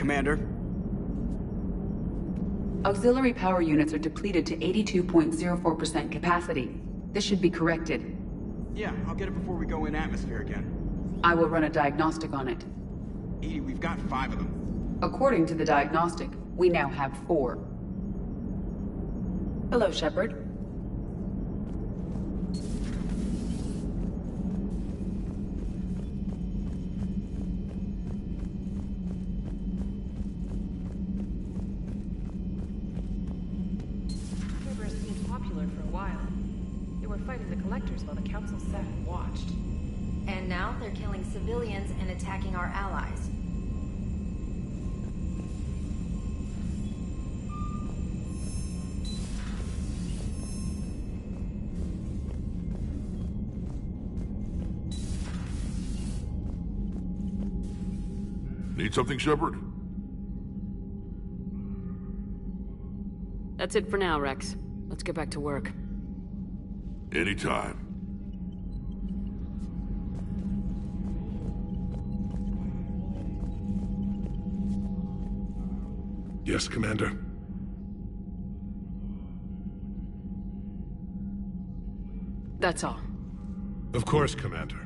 Commander. Auxiliary power units are depleted to 82.04% capacity. This should be corrected. Yeah, I'll get it before we go in atmosphere again. I will run a diagnostic on it. EDI, we've got 5 of them. According to the diagnostic, we now have 4. Hello, Shepard. And now they're killing civilians and attacking our allies. Need something, Shepard? That's it for now, Rex. Let's get back to work. Anytime. Yes, Commander. That's all. Of course, Commander.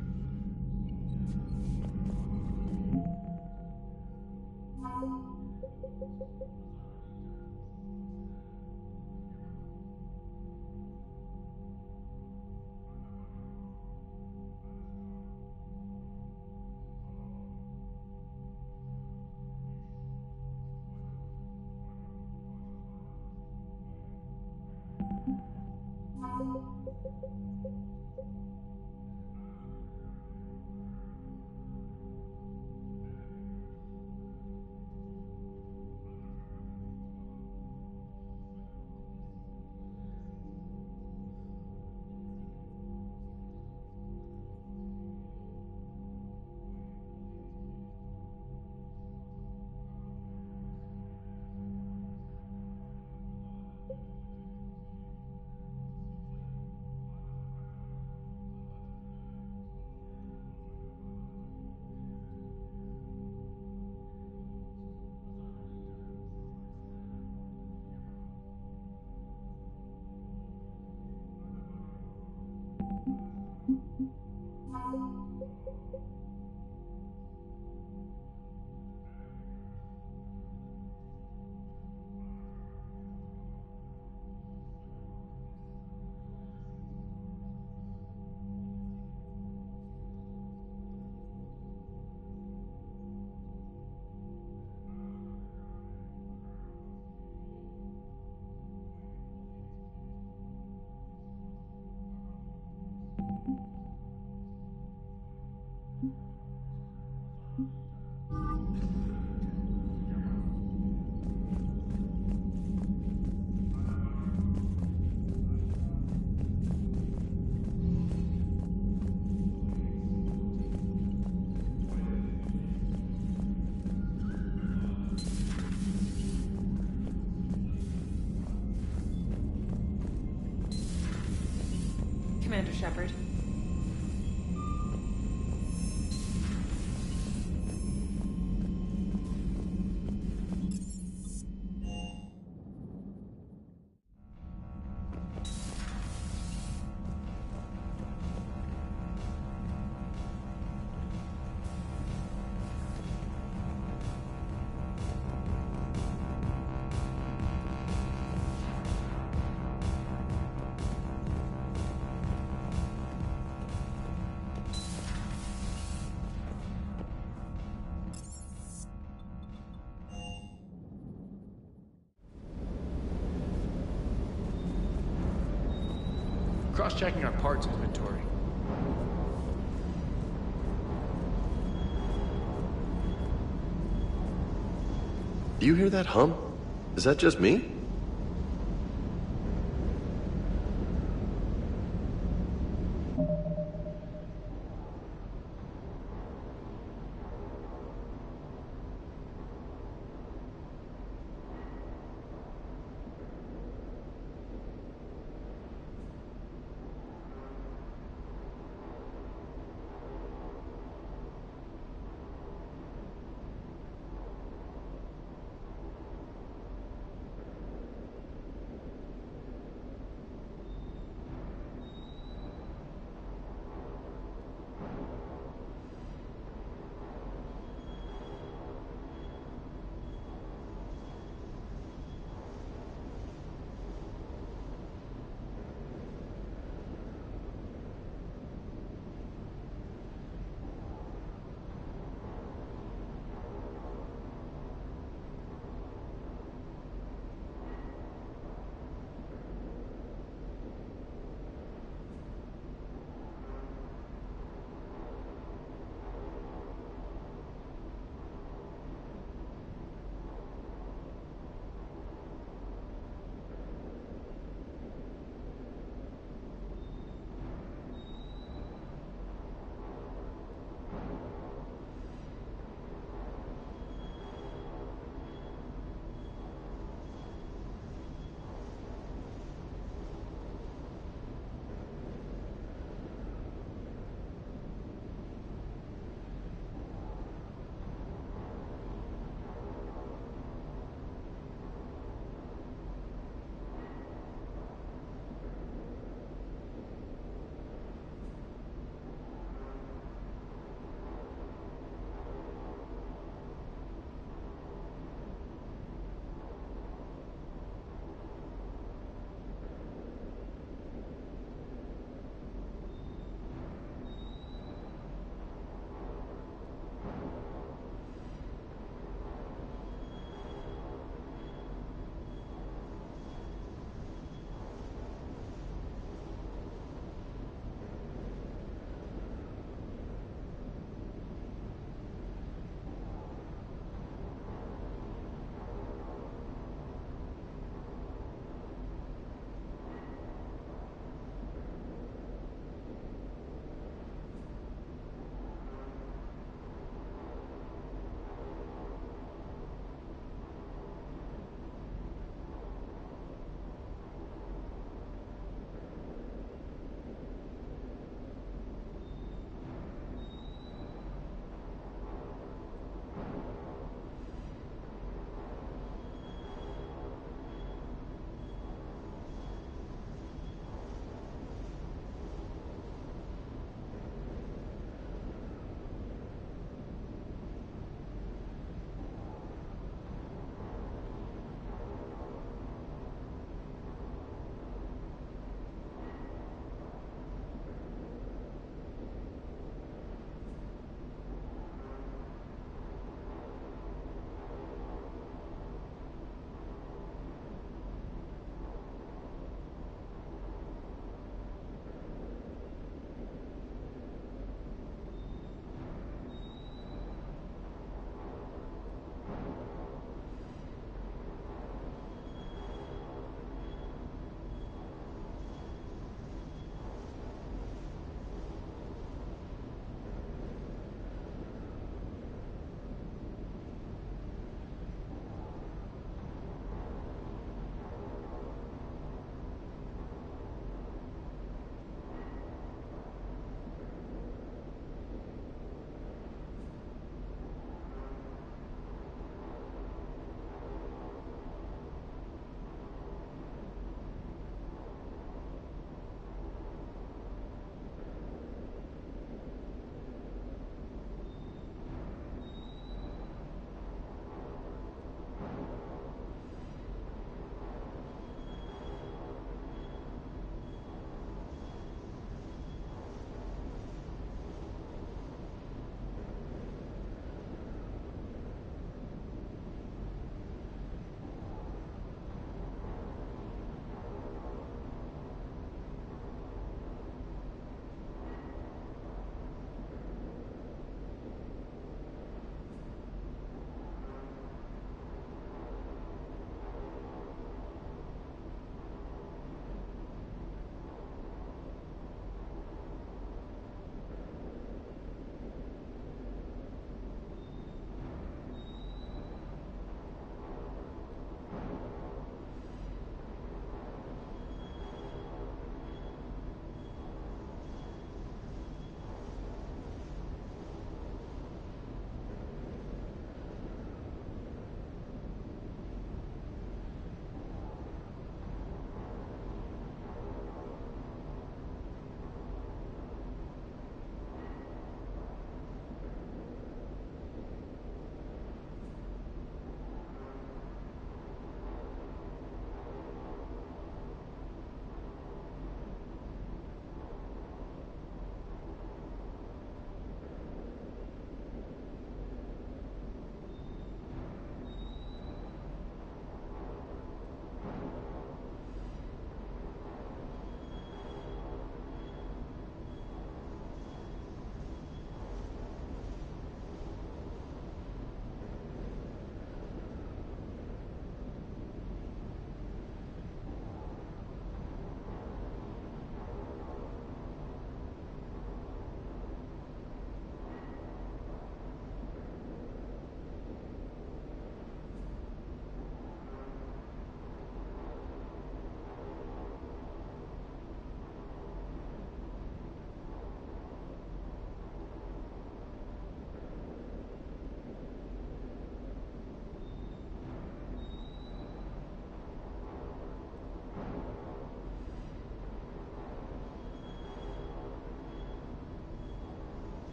Commander Shepard. Cross-checking our parts inventory. Do you hear that hum? Is that just me?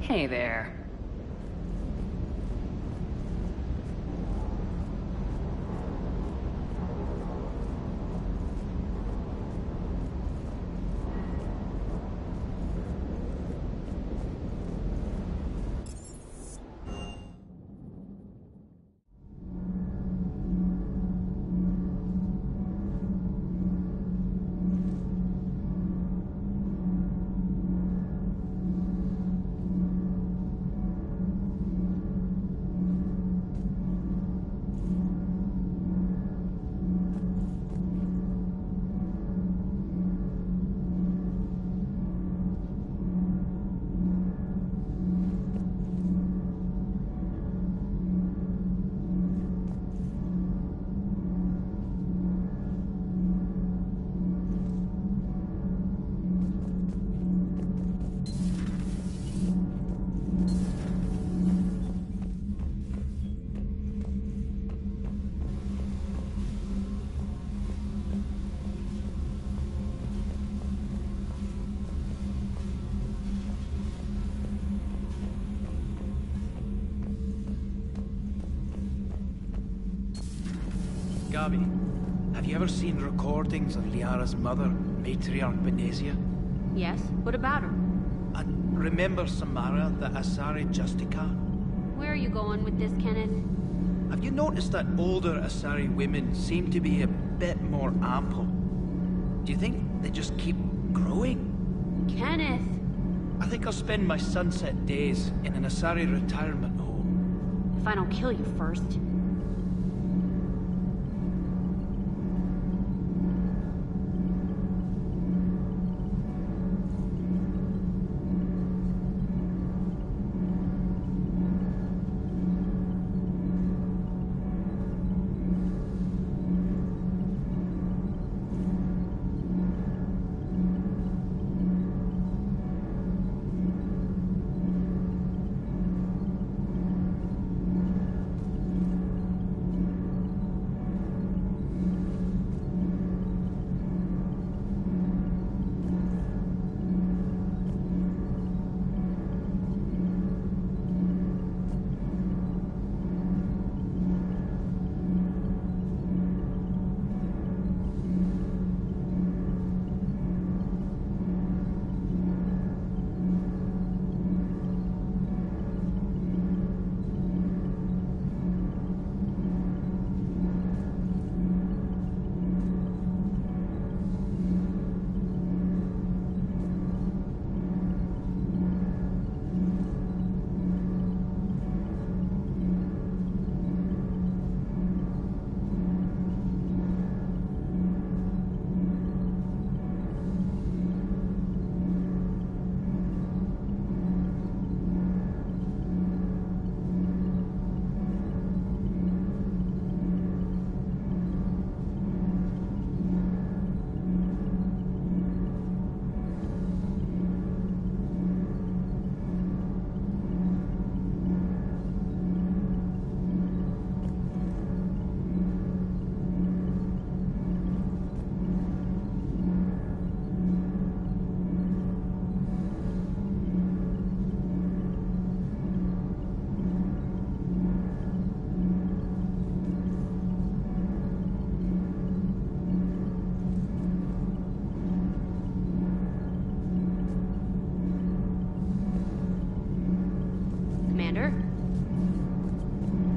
Hey there. Gabi, have you ever seen recordings of Liara's mother, Matriarch Benezia? Yes? What about her? And remember Samara, the Asari Justica? Where are you going with this, Kenneth? Have you noticed that older Asari women seem to be a bit more ample? Do you think they just keep growing? Kenneth! I think I'll spend my sunset days in an Asari retirement home. If I don't kill you first. Commander?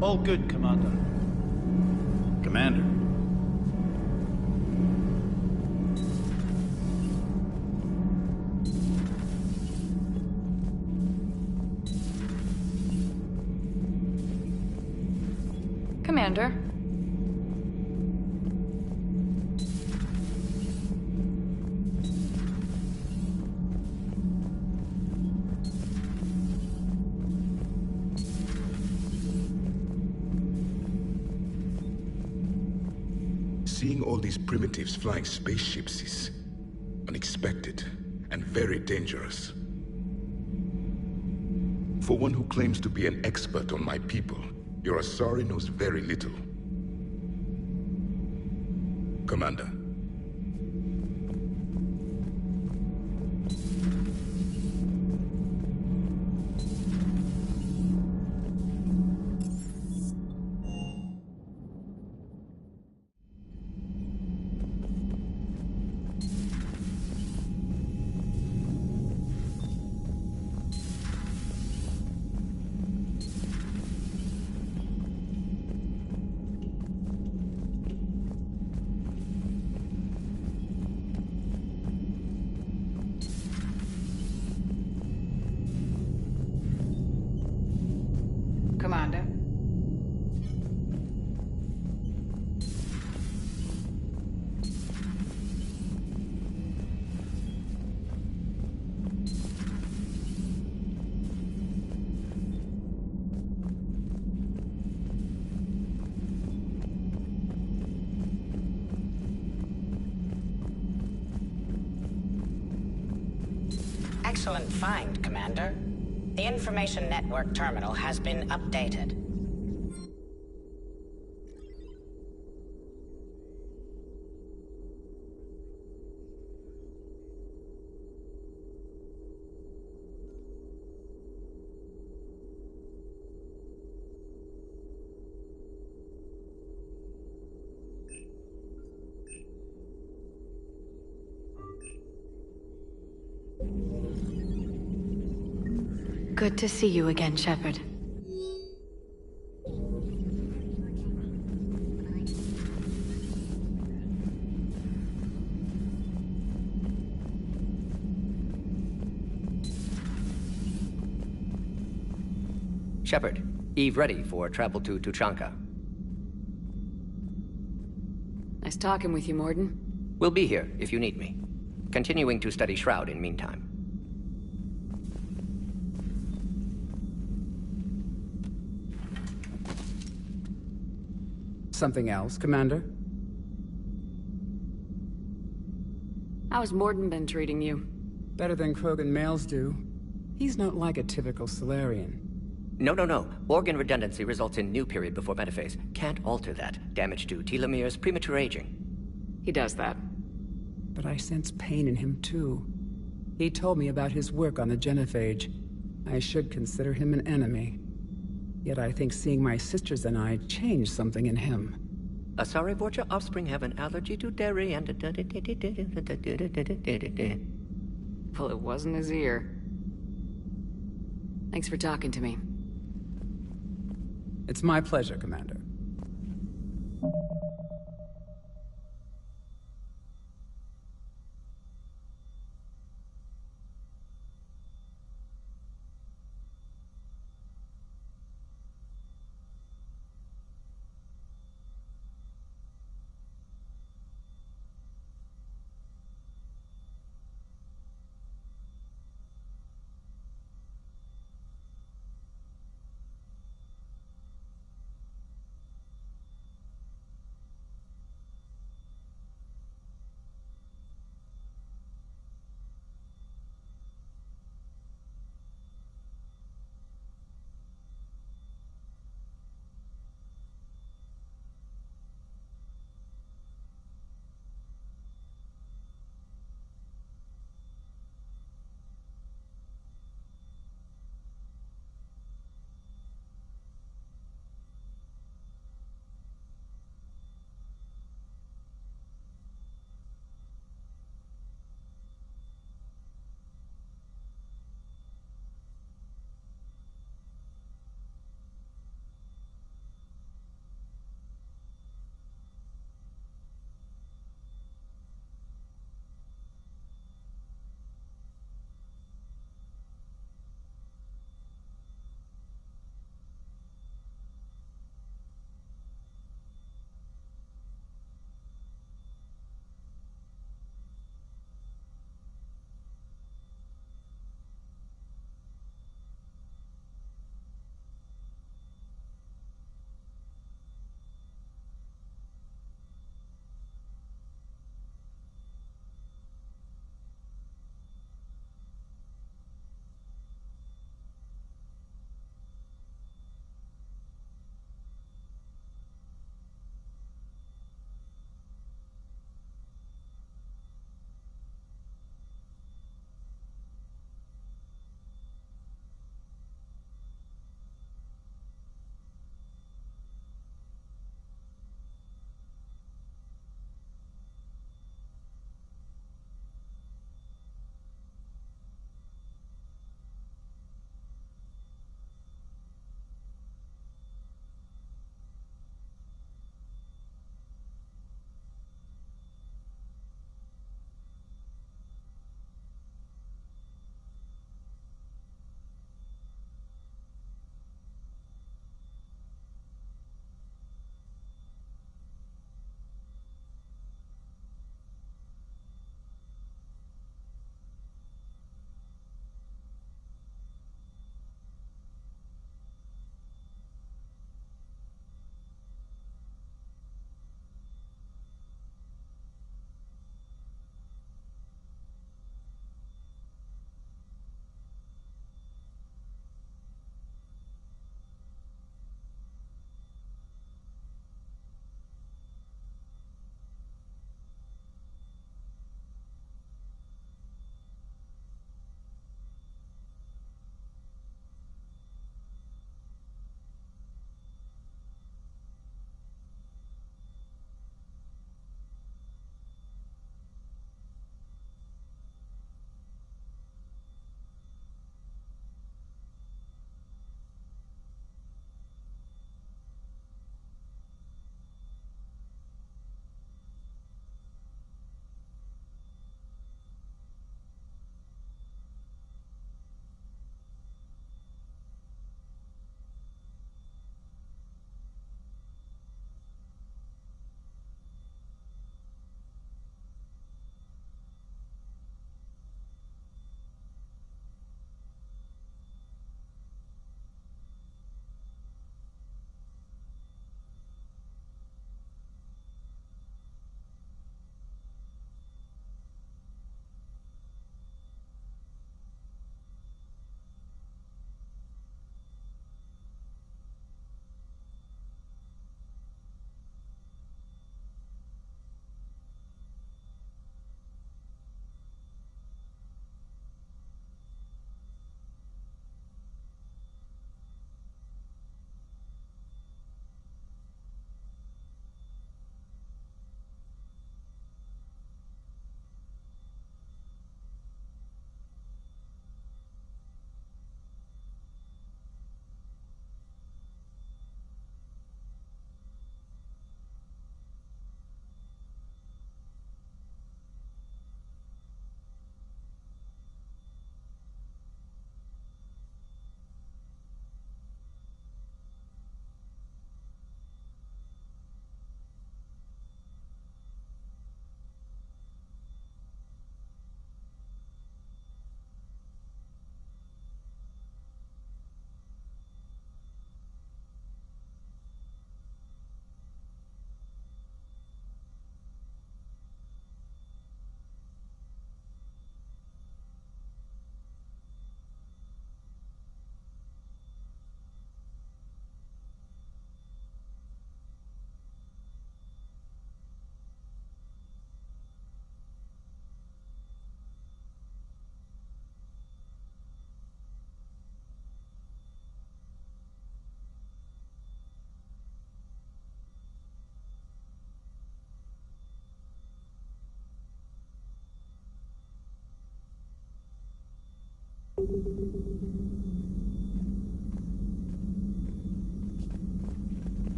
All good, Commander. Commander. Commander. Seeing all these primitives flying spaceships is unexpected and very dangerous. For one who claims to be an expert on my people, your Asari knows very little. Commander. Commander. Excellent find, Commander. The Information Network terminal has been updated. Good to see you again, Shepard. Shepard, Eve ready for travel to Tuchanka. Nice talking with you, Mordin. We'll be here if you need me. Continuing to study Shroud in meantime. Something else, Commander? How's Mordin been treating you? Better than Krogan males do. He's not like a typical Solarian. No. Organ redundancy results in new period before metaphase. Can't alter that. Damage to telomeres, premature aging. He does that. But I sense pain in him, too. He told me about his work on the genophage. I should consider him an enemy. Yet I think seeing my sisters and I changed something in him. Asari Vorcha offspring have an allergy to dairy and... Well, it wasn't his ear. Thanks for talking to me. It's my pleasure, Commander.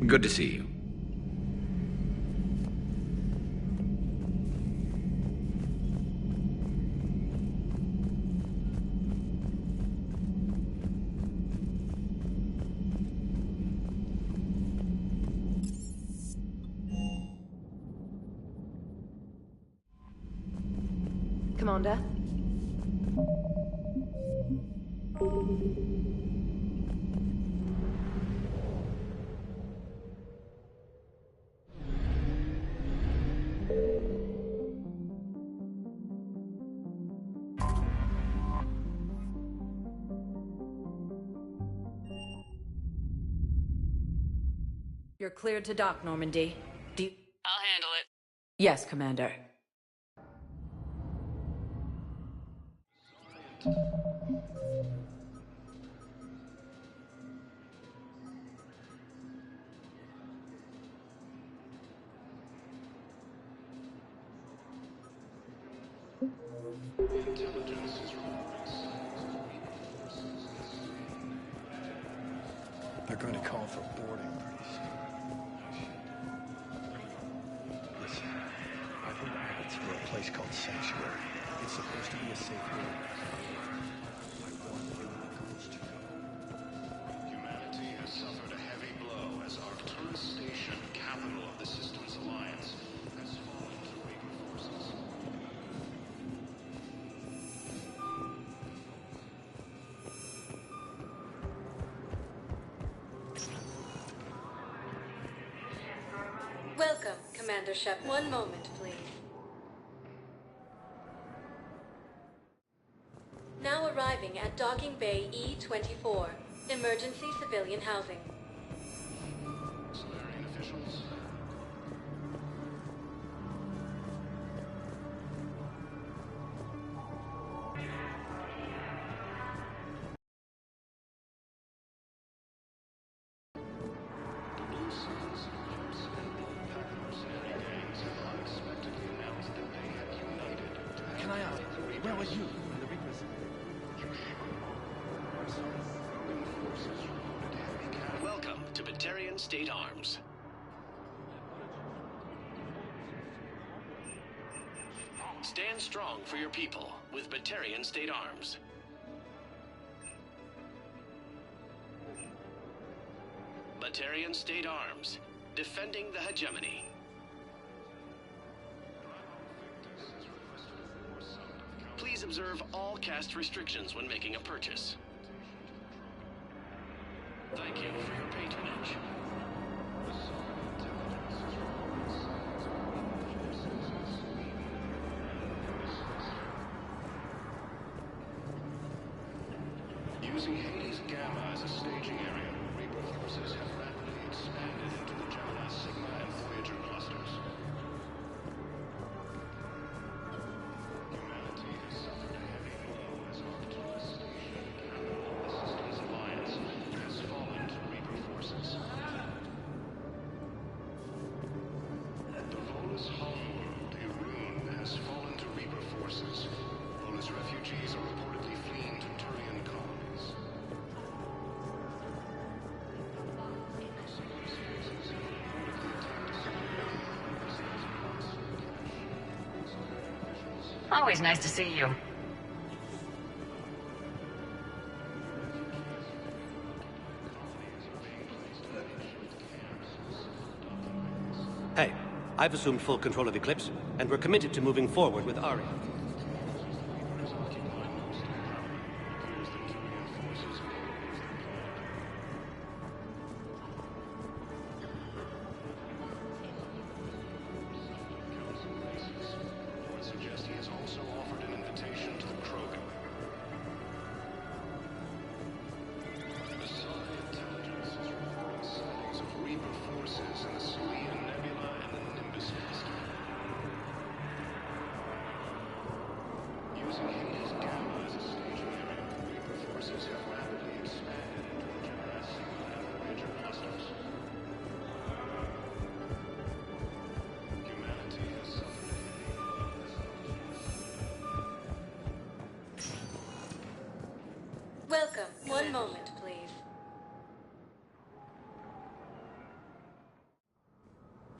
Good to see you. Commander? You're cleared to dock, Normandy. I'll handle it. Yes, Commander. They're going to call for boarding pretty soon. Listen, I've heard Abbott's for a place called Sanctuary. It's supposed to be a safe haven. I want the locals to go. Humanity has suffered a heavy blow as Arcturus Station, capital of the Systems Alliance, has fallen to Reaper forces. Welcome, Commander Shep. One moment, please. Now arriving at Docking Bay E-24, emergency civilian housing. Solarian officials. The Blue Suns, Clips, and Bullpack mercenary gangs have unexpectedly announced that they have united to Can I ask, where were you when the Reapers... Welcome to Batarian State Arms. Stand strong for your people with Batarian State Arms. Batarian State Arms, defending the hegemony. Please observe all caste restrictions when making a purchase. Thank you for your patronage. Using Hades Gamma as a staging area, Reaper forces have rapidly expanded into the Gemini Sigma and Voyager clusters. Humanity has suffered a heavy blow as Arcturus Station, capital of the Systems Alliance, has fallen to Reaper forces. The Volus homeworld, Irun, has fallen to Reaper forces. Volus refugees are reportedly fleeing to Turian colonies. Always nice to see you. Hey, I've assumed full control of Eclipse, and we're committed to moving forward with Ari. Suggest he has also offered an invitation to the Krogan. The Psi intelligence is reporting sightings of Reaper forces in the Salian Nebula and the Nimbus cluster. Welcome. One moment, please.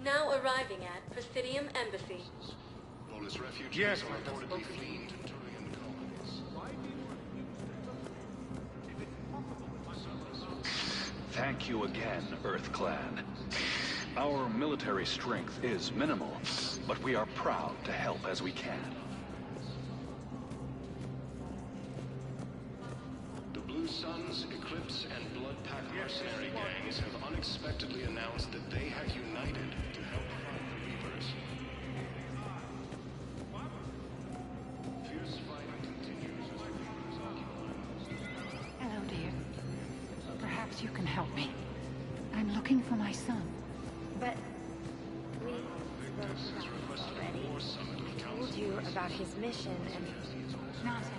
Now arriving at Presidium Embassy. Volus refugees are reportedly fleeing to Turian colonies. Thank you again, Earth Clan. Our military strength is minimal, but we are proud to help as we can. The Blue Suns, Eclipse, and Bloodpack mercenary gangs have unexpectedly announced that they have united to help fight the Reapers. Fierce fighting continues as the Reapers occupy. Hello, dear. Perhaps you can help me. I'm looking for my son. But we already told you about his mission and... Nonsense.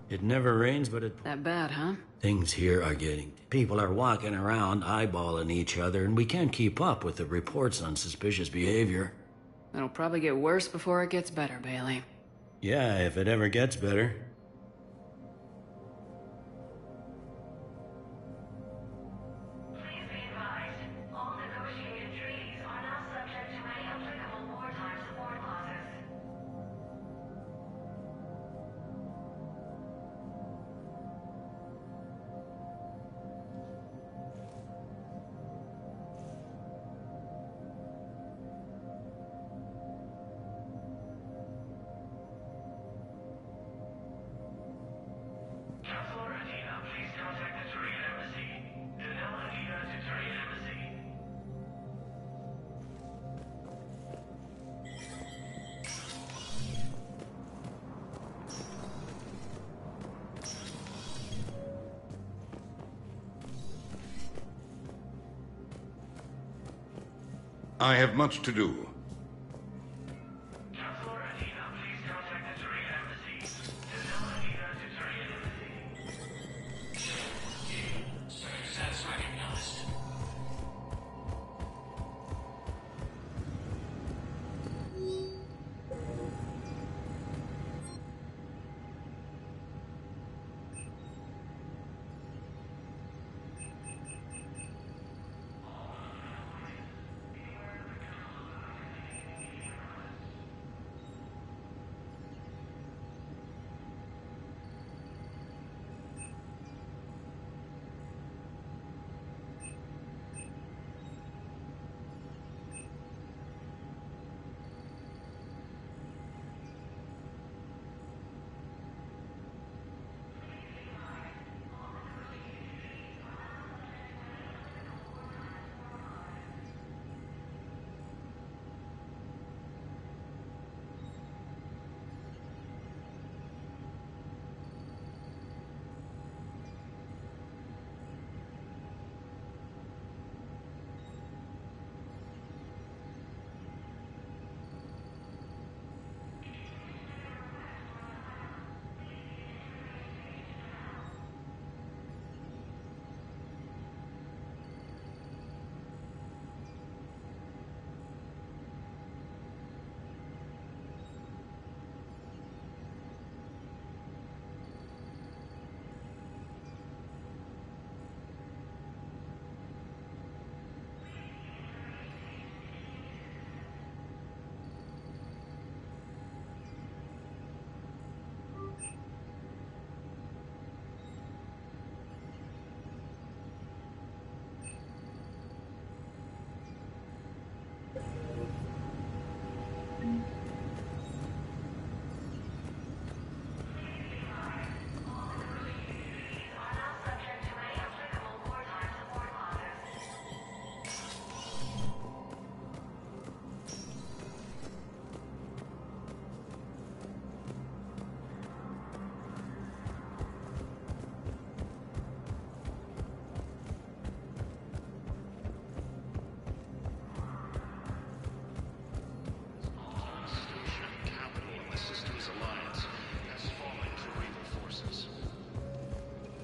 It never rains, but it... That bad, huh? Things here are getting... People are walking around eyeballing each other, and we can't keep up with the reports on suspicious behavior. It'll probably get worse before it gets better, Bailey. Yeah, if it ever gets better. I have much to do.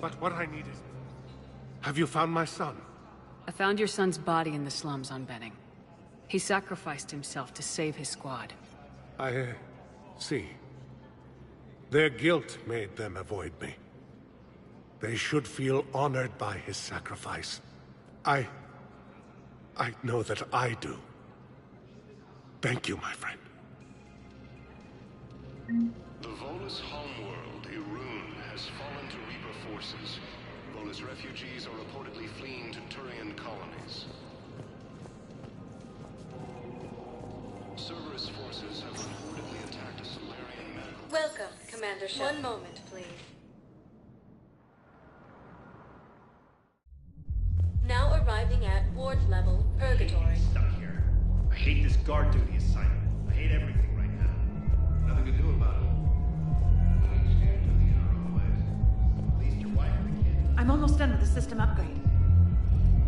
But what I need is... Have you found my son? I found your son's body in the slums on Benning. He sacrificed himself to save his squad. I see. Their guilt made them avoid me. They should feel honored by his sacrifice. I know that I do. Thank you, my friend. The Volus homeworld, Irun, has fallen to Reaper forces. Volus refugees are reportedly fleeing to Turian colonies. Cerberus forces have reportedly attacked a Solarian medical... Welcome, Commander Shepard. One moment, please. Now arriving at ward level, Purgatory. Stuck here. I hate this guard duty assignment. I hate everything right now. Nothing to do about it. At least your wife and the kids. I'm almost done with the system upgrade.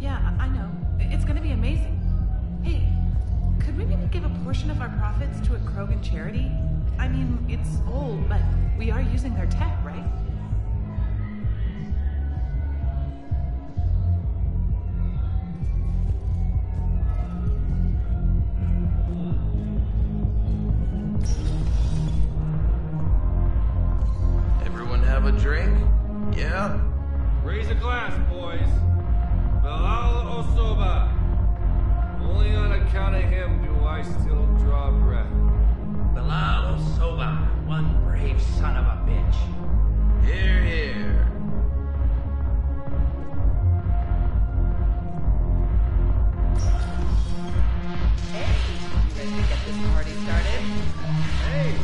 Yeah, I know. It's gonna be amazing. Hey, could we maybe give a portion of our profits to a Krogan charity? I mean, it's old, but we are using their tech, right? Everyone have a drink? Yeah? Raise a glass, boys. Belal Osoba. Only on account of him do I still draw breath. Belal Osoba, one brave son of a bitch. Here, here. Hey, you ready to get this party started? Hey,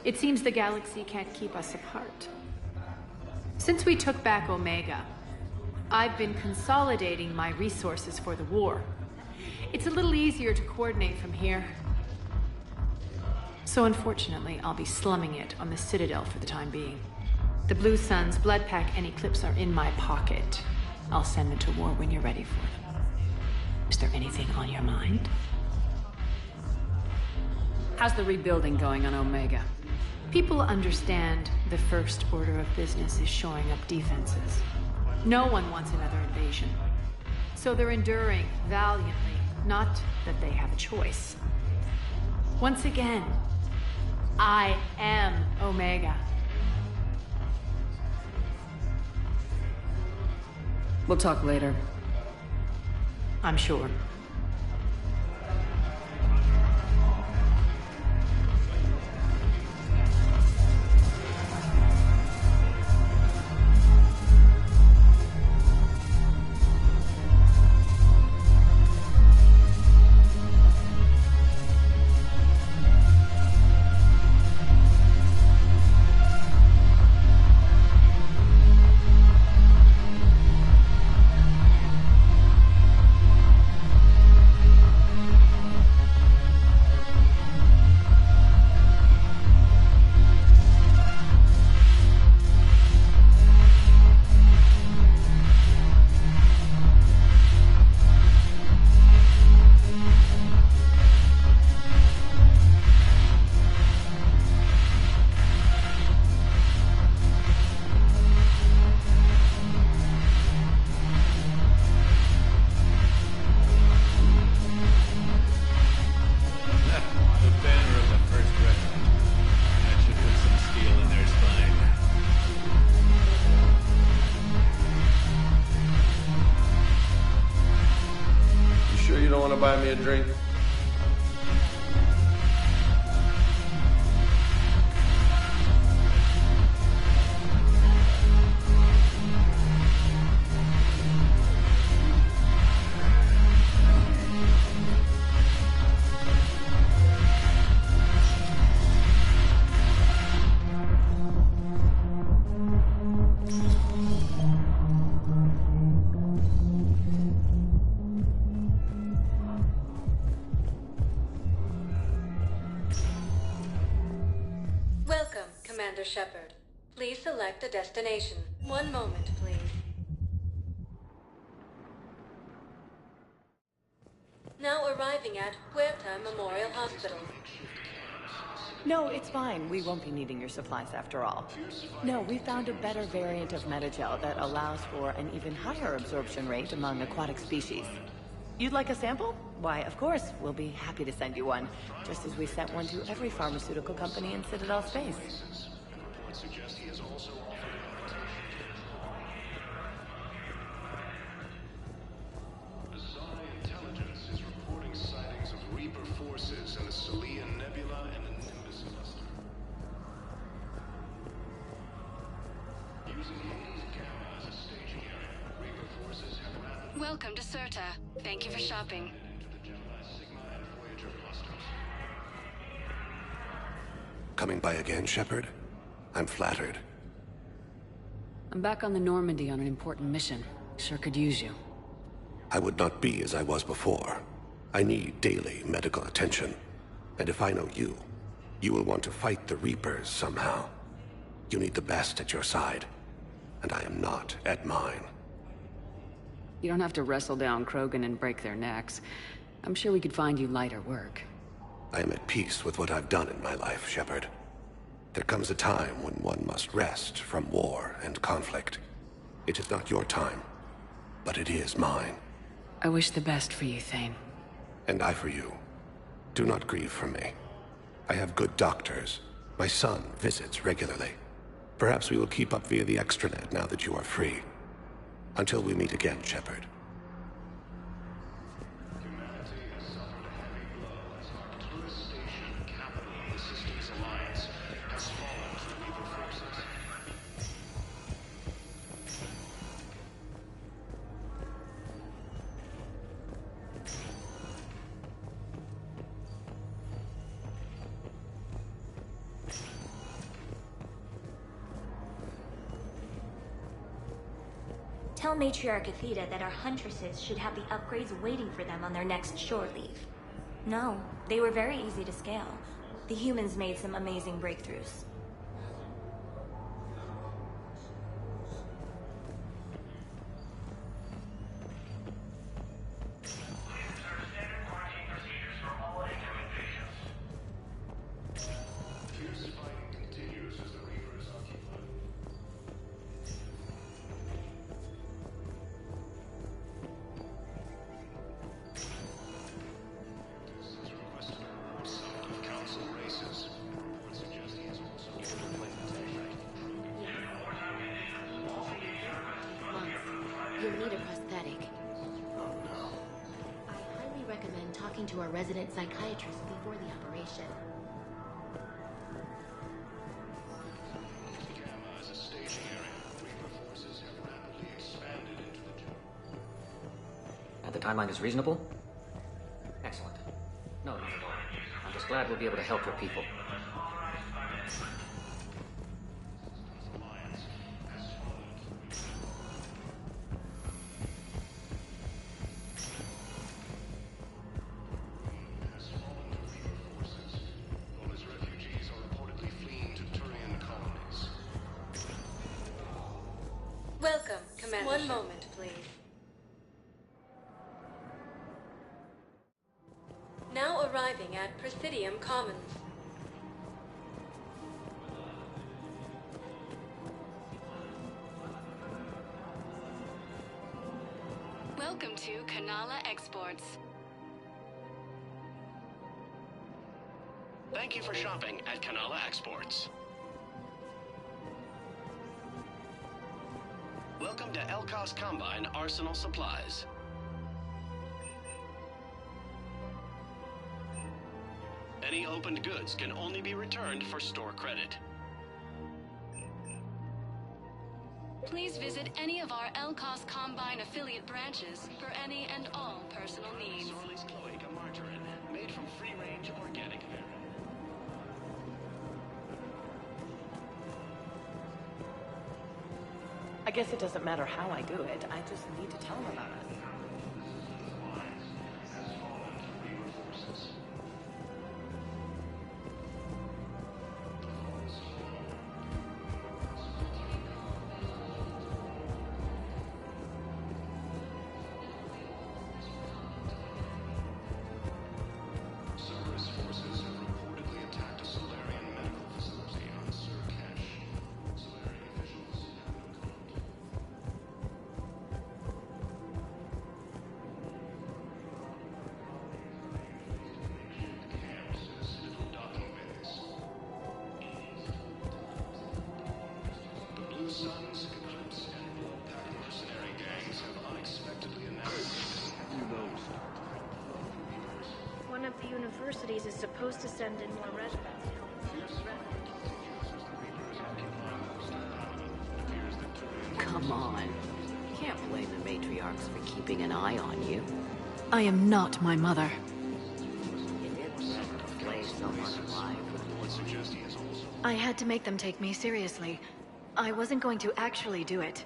It seems the galaxy can't keep us apart. Since we took back Omega, I've been consolidating my resources for the war. It's a little easier to coordinate from here. So unfortunately, I'll be slumming it on the Citadel for the time being. The Blue Suns, Bloodpack, and Eclipse are in my pocket. I'll send them to war when you're ready for them. Is there anything on your mind? How's the rebuilding going on Omega? People understand the first order of business is shoring up defenses. No one wants another invasion. So they're enduring valiantly, not that they have a choice. Once again, I am Omega. We'll talk later. I'm sure. Buy me a drink? Commander Shepard. Please select a destination. One moment, please. Now arriving at Huerta Memorial Hospital. No, it's fine. We won't be needing your supplies after all. No, we found a better variant of Metagel that allows for an even higher absorption rate among aquatic species. You'd like a sample? Why, of course, we'll be happy to send you one, just as we sent one to every pharmaceutical company in Citadel space. Reports suggest he has also offered an invitation. Azari intelligence is reporting sightings of Reaper forces in the Salian Nebula and the Nimbus cluster. Using Hades Gamma as a staging area, Reaper forces have rapidly Welcome to Serta. Thank you for shopping. into the Gemini Sigma and Voyager clusters. Coming by again, Shepard? I'm flattered. I'm back on the Normandy on an important mission. Sure could use you. I would not be as I was before. I need daily medical attention. And if I know you, you will want to fight the Reapers somehow. You need the best at your side. And I am not at mine. You don't have to wrestle down Krogan and break their necks. I'm sure we could find you lighter work. I am at peace with what I've done in my life, Shepard. There comes a time when one must rest from war and conflict. It is not your time, but it is mine. I wish the best for you, Thane. And I for you. Do not grieve for me. I have good doctors. My son visits regularly. Perhaps we will keep up via the extranet now that you are free. Until we meet again, Shepard. Humanity has suffered a heavy blow as Arcturus Station, capital of the Systems Alliance, has fallen to the Reaper forces. Tell Matriarch Athena that our huntresses should have the upgrades waiting for them on their next shore leave. No, they were very easy to scale. The humans made some amazing breakthroughs. Fierce fighting continues as the Reapers occupy. This is requested a summit of council races. Reports suggest he is also You'll need a prosthetic. Oh no. I highly recommend talking to our resident psychiatrist before the operation. Gamma as a staging area. Reaper forces have rapidly expanded into the And the timeline is reasonable? Excellent. No, not at all. I'm just glad we'll be able to help your people. Lola's refugees are reportedly fleeing to Turian colonies. Welcome, Commander. One moment, please. Now arriving at Presidium Commons. Welcome to Kanala Exports. Thank you for shopping at Kanala Exports. Welcome to Elkos Combine Arsenal Supplies. Any opened goods can only be returned for store credit. Please visit any of our Elkos Combine affiliate branches for any and all personal needs. Sorley's Cloaca Margarine, made from free-range organic dairy. I guess it doesn't matter how I do it. I just need to tell him about it. Cerberus forces have reportedly attacked a Solarian Suns, Eclipse, and Wolfpack mercenary gangs have unexpectedly announced. One of the universities is supposed to send in more residents. Come on. Can't blame the matriarchs for keeping an eye on you. I am not my mother. I had to make them take me seriously. I wasn't going to actually do it.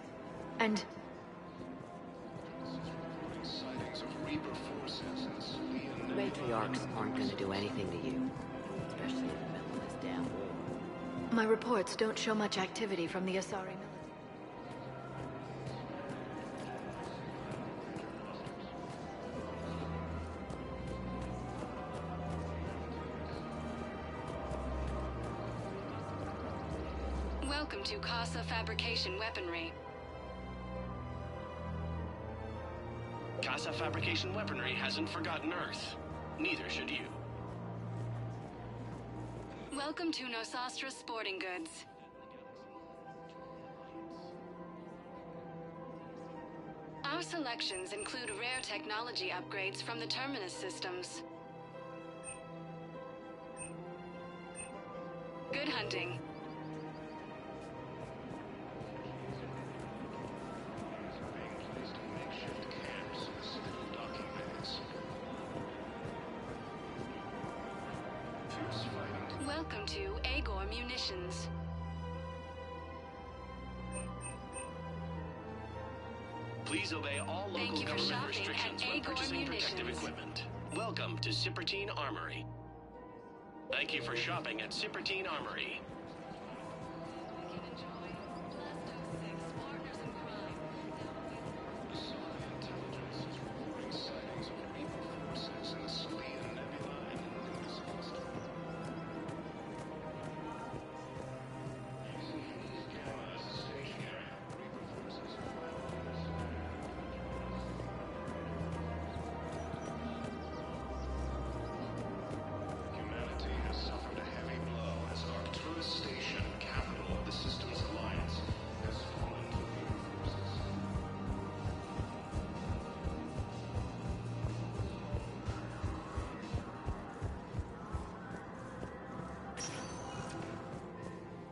And... Matriarchs aren't going to do anything to you. Especially in the middle of this damn war. My reports don't show much activity from the Asari military. Welcome to Casa Fabrication Weaponry. Casa Fabrication Weaponry hasn't forgotten Earth. Neither should you. Welcome to Nosastra Sporting Goods. Our selections include rare technology upgrades from the Terminus systems. Good hunting. Welcome to Agor Munitions. Please obey all local government restrictions when purchasing protective equipment. Welcome to Cipertine Armory. Thank you for shopping at Cipertine Armory.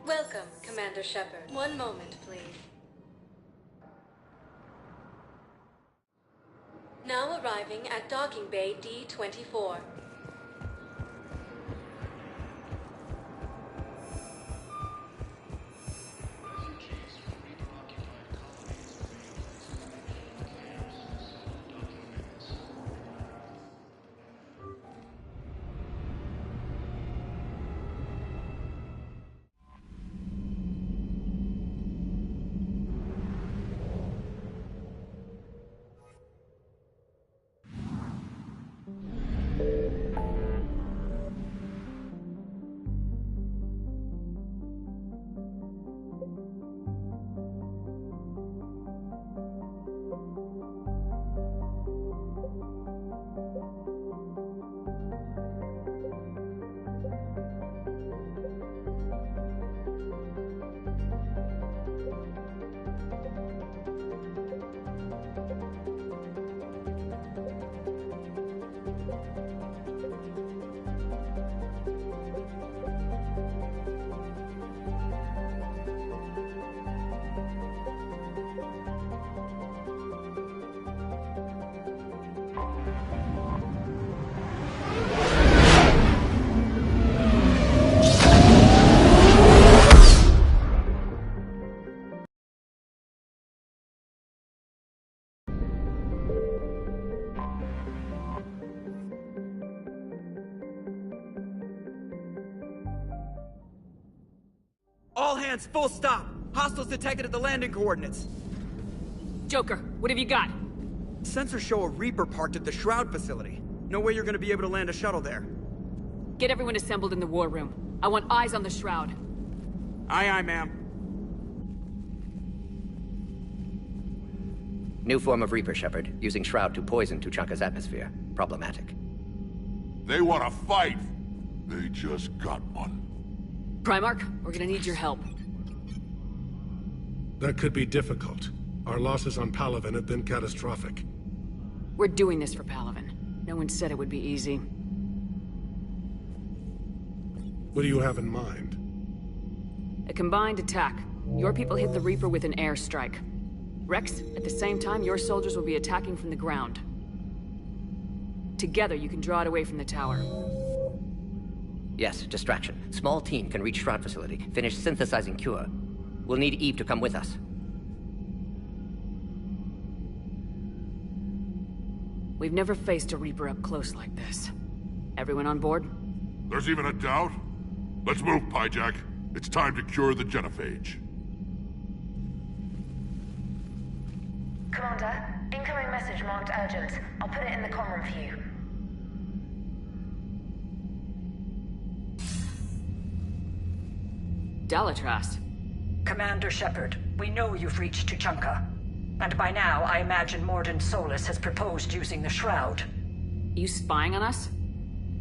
Welcome, Commander Shepard. One moment, please. Now arriving at Docking Bay D-24. All hands, full stop! Hostiles detected at the landing coordinates. Joker, what have you got? Sensors show a Reaper parked at the Shroud facility. No way you're gonna be able to land a shuttle there. Get everyone assembled in the war room. I want eyes on the Shroud. Aye, aye, ma'am. New form of Reaper, Shepard, using Shroud to poison Tuchanka's atmosphere. Problematic. They want to fight. They just got one. Primarch, we're gonna need your help. That could be difficult. Our losses on Palaven have been catastrophic. We're doing this for Palaven. No one said it would be easy. What do you have in mind? A combined attack. Your people hit the Reaper with an airstrike. Rex, at the same time, your soldiers will be attacking from the ground. Together, you can draw it away from the tower. Yes, distraction. Small team can reach Shroud facility, finish synthesizing Cure. We'll need Eve to come with us. We've never faced a Reaper up close like this. Everyone on board? There's even a doubt? Let's move, Pyjak. It's time to cure the genophage. Commander, incoming message marked urgent. I'll put it in the comm room for you. Dalatrass. Commander Shepard, we know you've reached Tuchanka. And by now, I imagine Mordin Solus has proposed using the Shroud. You spying on us?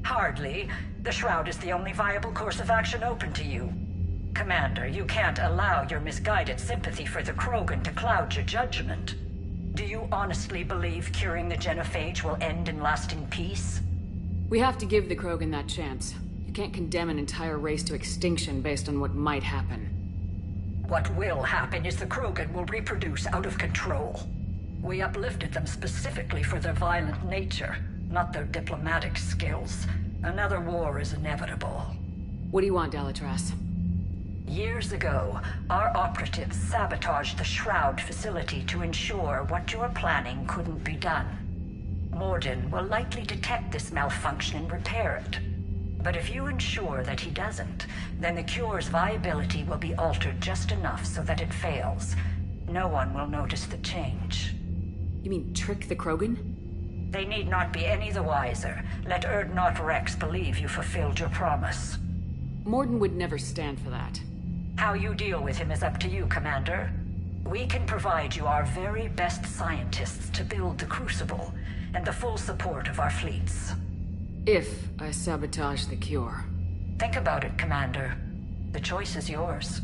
Hardly. The Shroud is the only viable course of action open to you. Commander, you can't allow your misguided sympathy for the Krogan to cloud your judgment. Do you honestly believe curing the genophage will end in lasting peace? We have to give the Krogan that chance. You can't condemn an entire race to extinction based on what might happen. What will happen is the Krogan will reproduce out of control. We uplifted them specifically for their violent nature, not their diplomatic skills. Another war is inevitable. What do you want, Dalatrass? Years ago, our operatives sabotaged the Shroud facility to ensure what you were planning couldn't be done. Mordin will likely detect this malfunction and repair it. But if you ensure that he doesn't, then the cure's viability will be altered just enough so that it fails. No one will notice the change. You mean trick the Krogan? They need not be any the wiser. Let Urdnot Rex believe you fulfilled your promise. Mordin would never stand for that. How you deal with him is up to you, Commander. We can provide you our very best scientists to build the Crucible, and the full support of our fleets. If I sabotage the cure. Think about it, Commander. The choice is yours.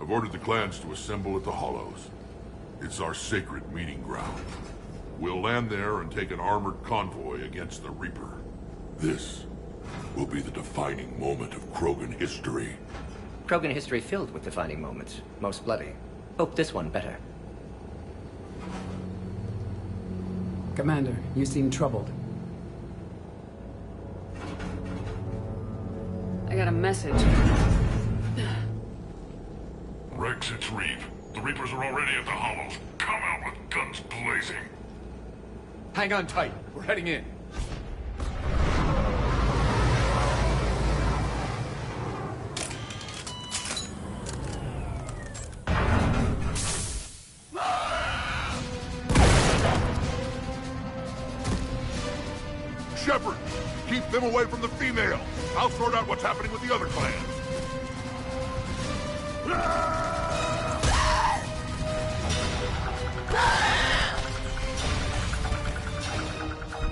I've ordered the clans to assemble at the Hollows. It's our sacred meeting ground. We'll land there and take an armored convoy against the Reaper. This will be the defining moment of Krogan history. Krogan history filled with defining moments. Most bloody. Hope this one better. Commander, you seem troubled. I got a message. Rex, it's Reeve. The Reapers are already at the Hollows. Come out with guns blazing. Hang on tight. We're heading in. Shepard, keep them away from the female. I'll sort out what's happening with the other clans.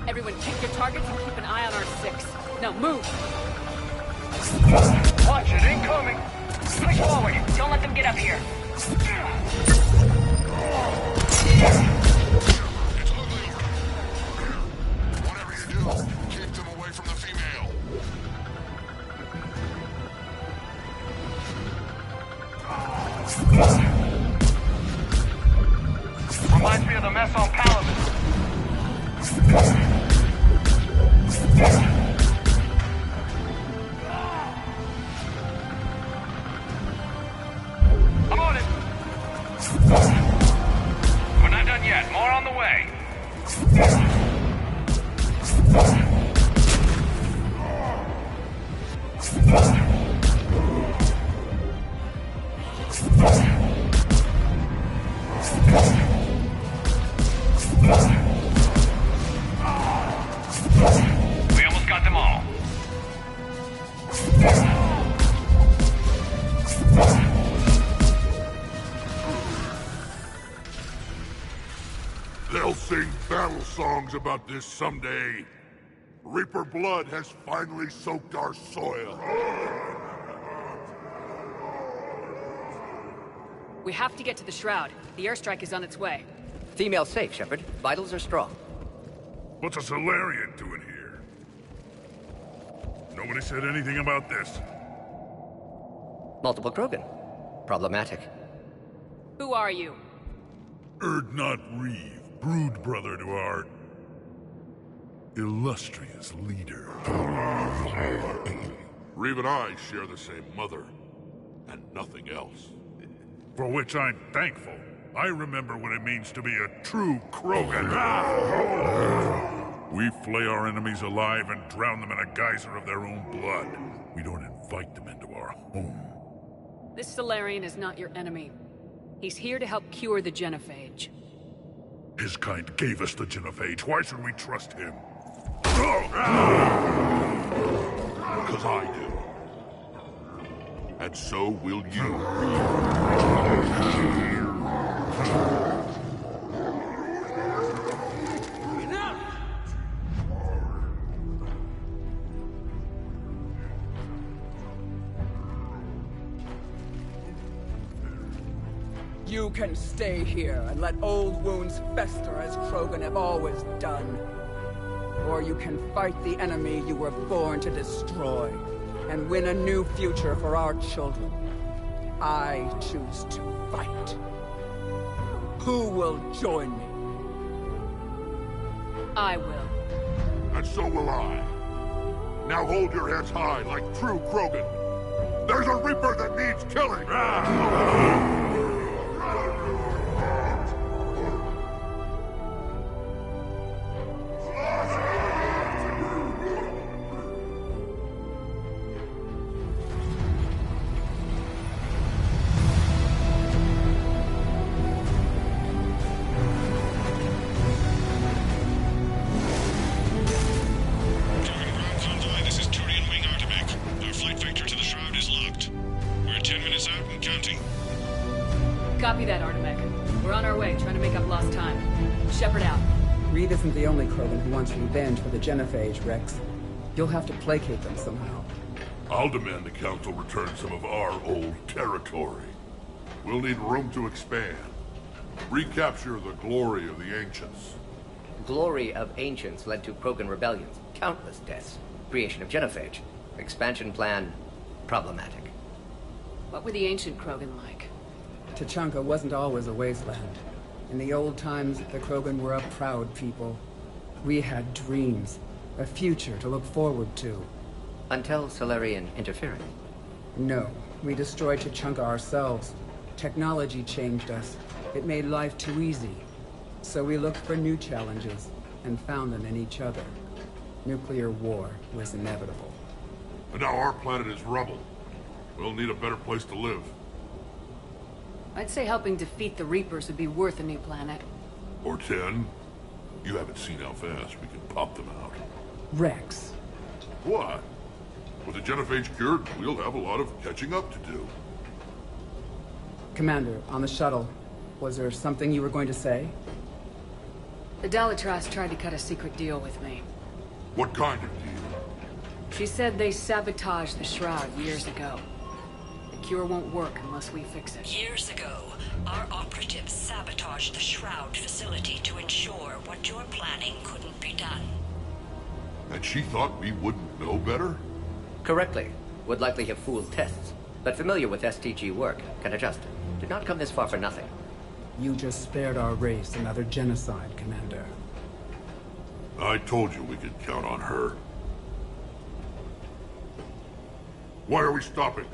Everyone pick your targets and keep an eye on our 6. Now move! Watch it, incoming! Push forward! Don't let them get up here! Whatever you do, keep them away from the female. Reminds me of the mess on Palaven. I'm on it. We're not done yet. More on the way. We almost got them all. They'll sing battle songs about this someday. Reaper blood has finally soaked our soil. We have to get to the Shroud. The airstrike is on its way. Female safe, Shepard. Vitals are strong. What's a Solarian doing here? Nobody said anything about this. Multiple Krogan. Problematic. Who are you? Urdnot Reeve, brood brother to our illustrious leader. Reeve and I share the same mother, and nothing else. For which I'm thankful. I remember what it means to be a true Krogan. We flay our enemies alive and drown them in a geyser of their own blood. We don't invite them into our home. This Solarian is not your enemy. He's here to help cure the Genophage. His kind gave us the Genophage. Why should we trust him? Because I do. And so will you. You can stay here and let old wounds fester as Krogan have always done. Or you can fight the enemy you were born to destroy, and win a new future for our children. I choose to fight. Who will join me? I will. And so will I. Now hold your heads high like true Krogan. There's a Reaper that needs killing! Copy that, Artemek. We're on our way, trying to make up lost time. Shepard out. Reed isn't the only Krogan who wants revenge for the Genophage, Rex. You'll have to placate them somehow. I'll demand the Council return some of our old territory. We'll need room to expand. Recapture the glory of the Ancients. Glory of Ancients led to Krogan rebellions, countless deaths, creation of Genophage. Expansion plan, problematic. What were the ancient Krogan like? Tuchanka wasn't always a wasteland. In the old times, the Krogan were a proud people. We had dreams, a future to look forward to. Until Salarian interference? No, we destroyed Tuchanka ourselves. Technology changed us. It made life too easy. So we looked for new challenges, and found them in each other. Nuclear war was inevitable. And now our planet is rubble. We'll need a better place to live. I'd say helping defeat the Reapers would be worth a new planet. Or 10. You haven't seen how fast we can pop them out. Rex. What? With the Genophage cured, we'll have a lot of catching up to do. Commander, on the shuttle, was there something you were going to say? The Dalitras tried to cut a secret deal with me. What kind of deal? She said they sabotaged the Shroud years ago. The cure won't work unless we fix it. Years ago, our operatives sabotaged the Shroud facility to ensure what you're planning couldn't be done. And she thought we wouldn't know better? Correctly. Would likely have fooled tests, but familiar with STG work, can adjust. Did not come this far for nothing. You just spared our race another genocide, Commander. I told you we could count on her. Why are we stopping?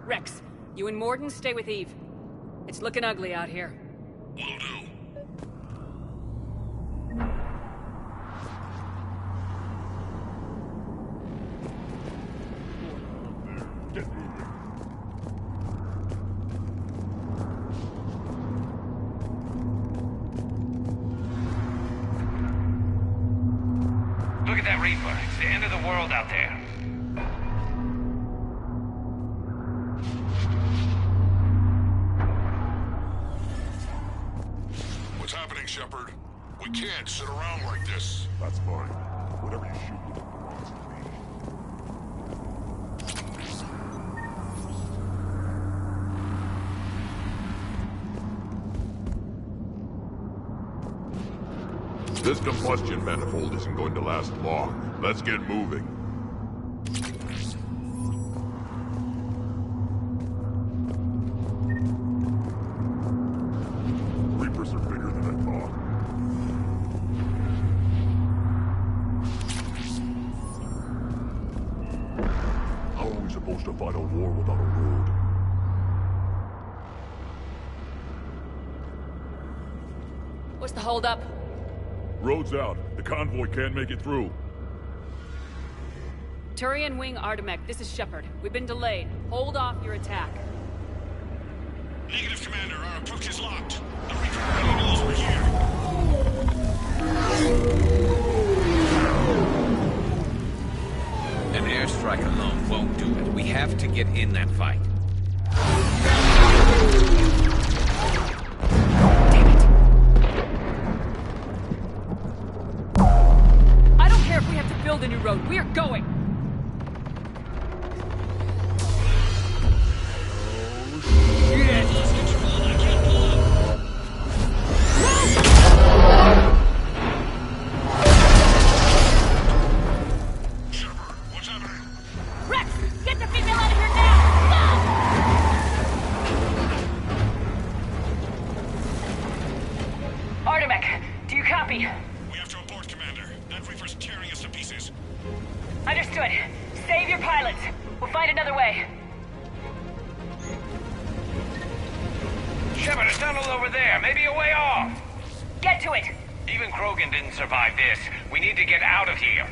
Rex, you and Mordin stay with Eve. It's looking ugly out here. Will do. Get moving. Look at that Reaper. It's the end of the world out there. Shepard. We can't sit around like this. That's fine. Whatever you shoot with belongs to me. This combustion manifold isn't going to last long. Let's get moving. Reapers are bigger than I thought. How are we supposed to fight a war without a road? What's the holdup? Road's out. The convoy can't make it through. Turian Wing Artemek, this is Shepard. We've been delayed. Hold off your attack. Negative, Commander. Our approach is locked. The Reaper already knows we're here. An airstrike alone won't do it. We have to get in that fight. I don't care if we have to build a new road. We are going! Understood. Save your pilots. We'll find another way. Shepard, a tunnel over there. Maybe a way off. Get to it. Even Krogan didn't survive this. We need to get out of here.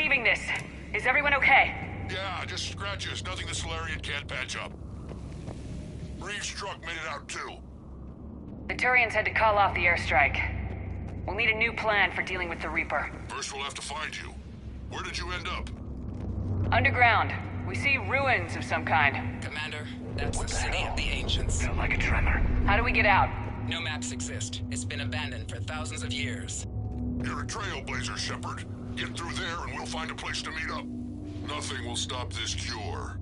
receiving this. Is everyone okay? Yeah, just scratches. Nothing the Solarian can't patch up. Reeves' truck made it out too. The Turians had to call off the airstrike. We'll need a new plan for dealing with the Reaper. First we'll have to find you. Where did you end up? Underground. We see ruins of some kind. Commander, that's the city of the ancients. Felt like a tremor. How do we get out? No maps exist. It's been abandoned for thousands of years. You're a trailblazer, Shepard. Get through there and we'll find a place to meet up. Nothing will stop this cure.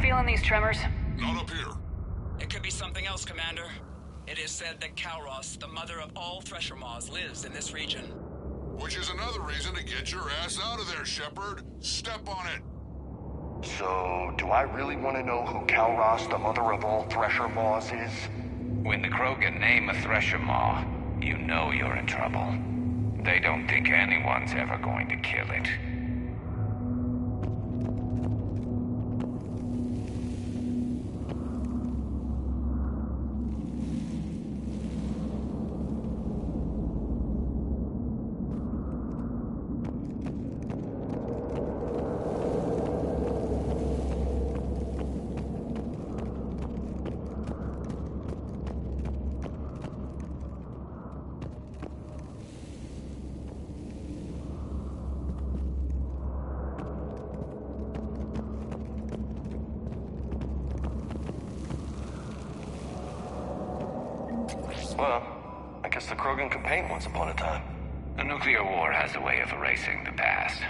Feeling these tremors? Not up here. It could be something else, Commander. It is said that Kalros, the mother of all Thresher Maws, lives in this region. Which is another reason to get your ass out of there, Shepard. Step on it. So, do I really want to know who Kalros, the mother of all Thresher Maws, is? When the Krogan name a Thresher Maw, you know you're in trouble. They don't think anyone's ever going to kill it. Well, I guess the Krogan could paint once upon a time. A nuclear war has a way of erasing the past.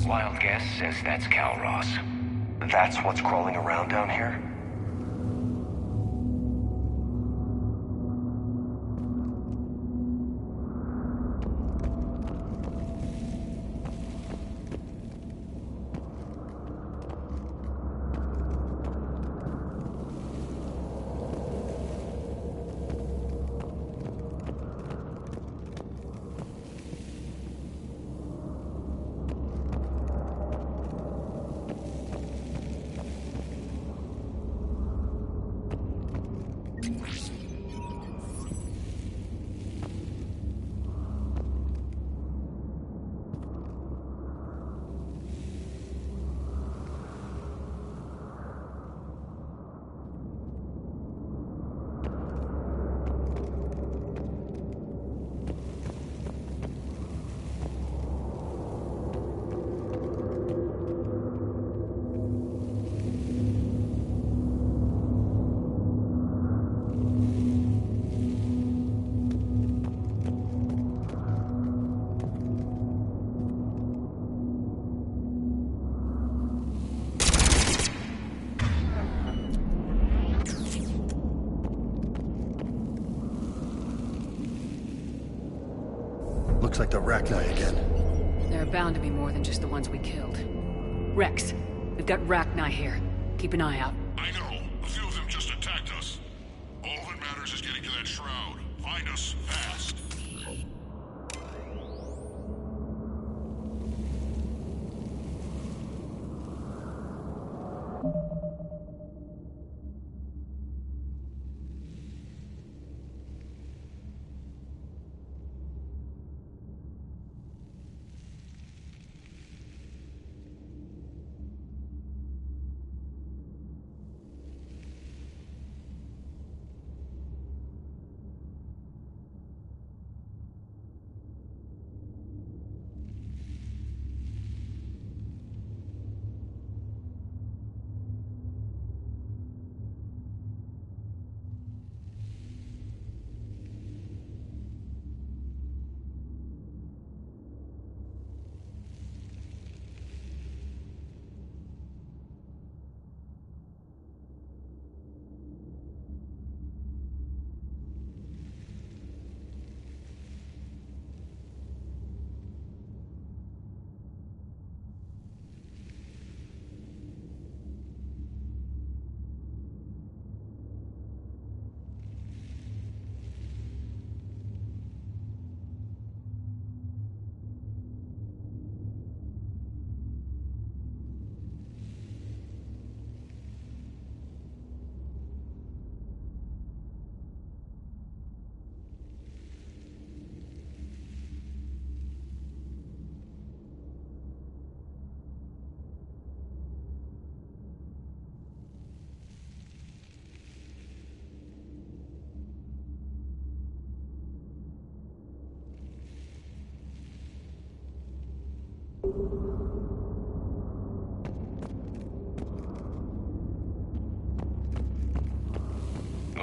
Wild guess says that's Kalros. That's what's crawling around down here? Looks like the Rachni again. There are bound to be more than just the ones we killed. Rex, we've got Rachni here. Keep an eye out. I know. A few of them just attacked us. All that matters is getting to that shroud. Find us fast.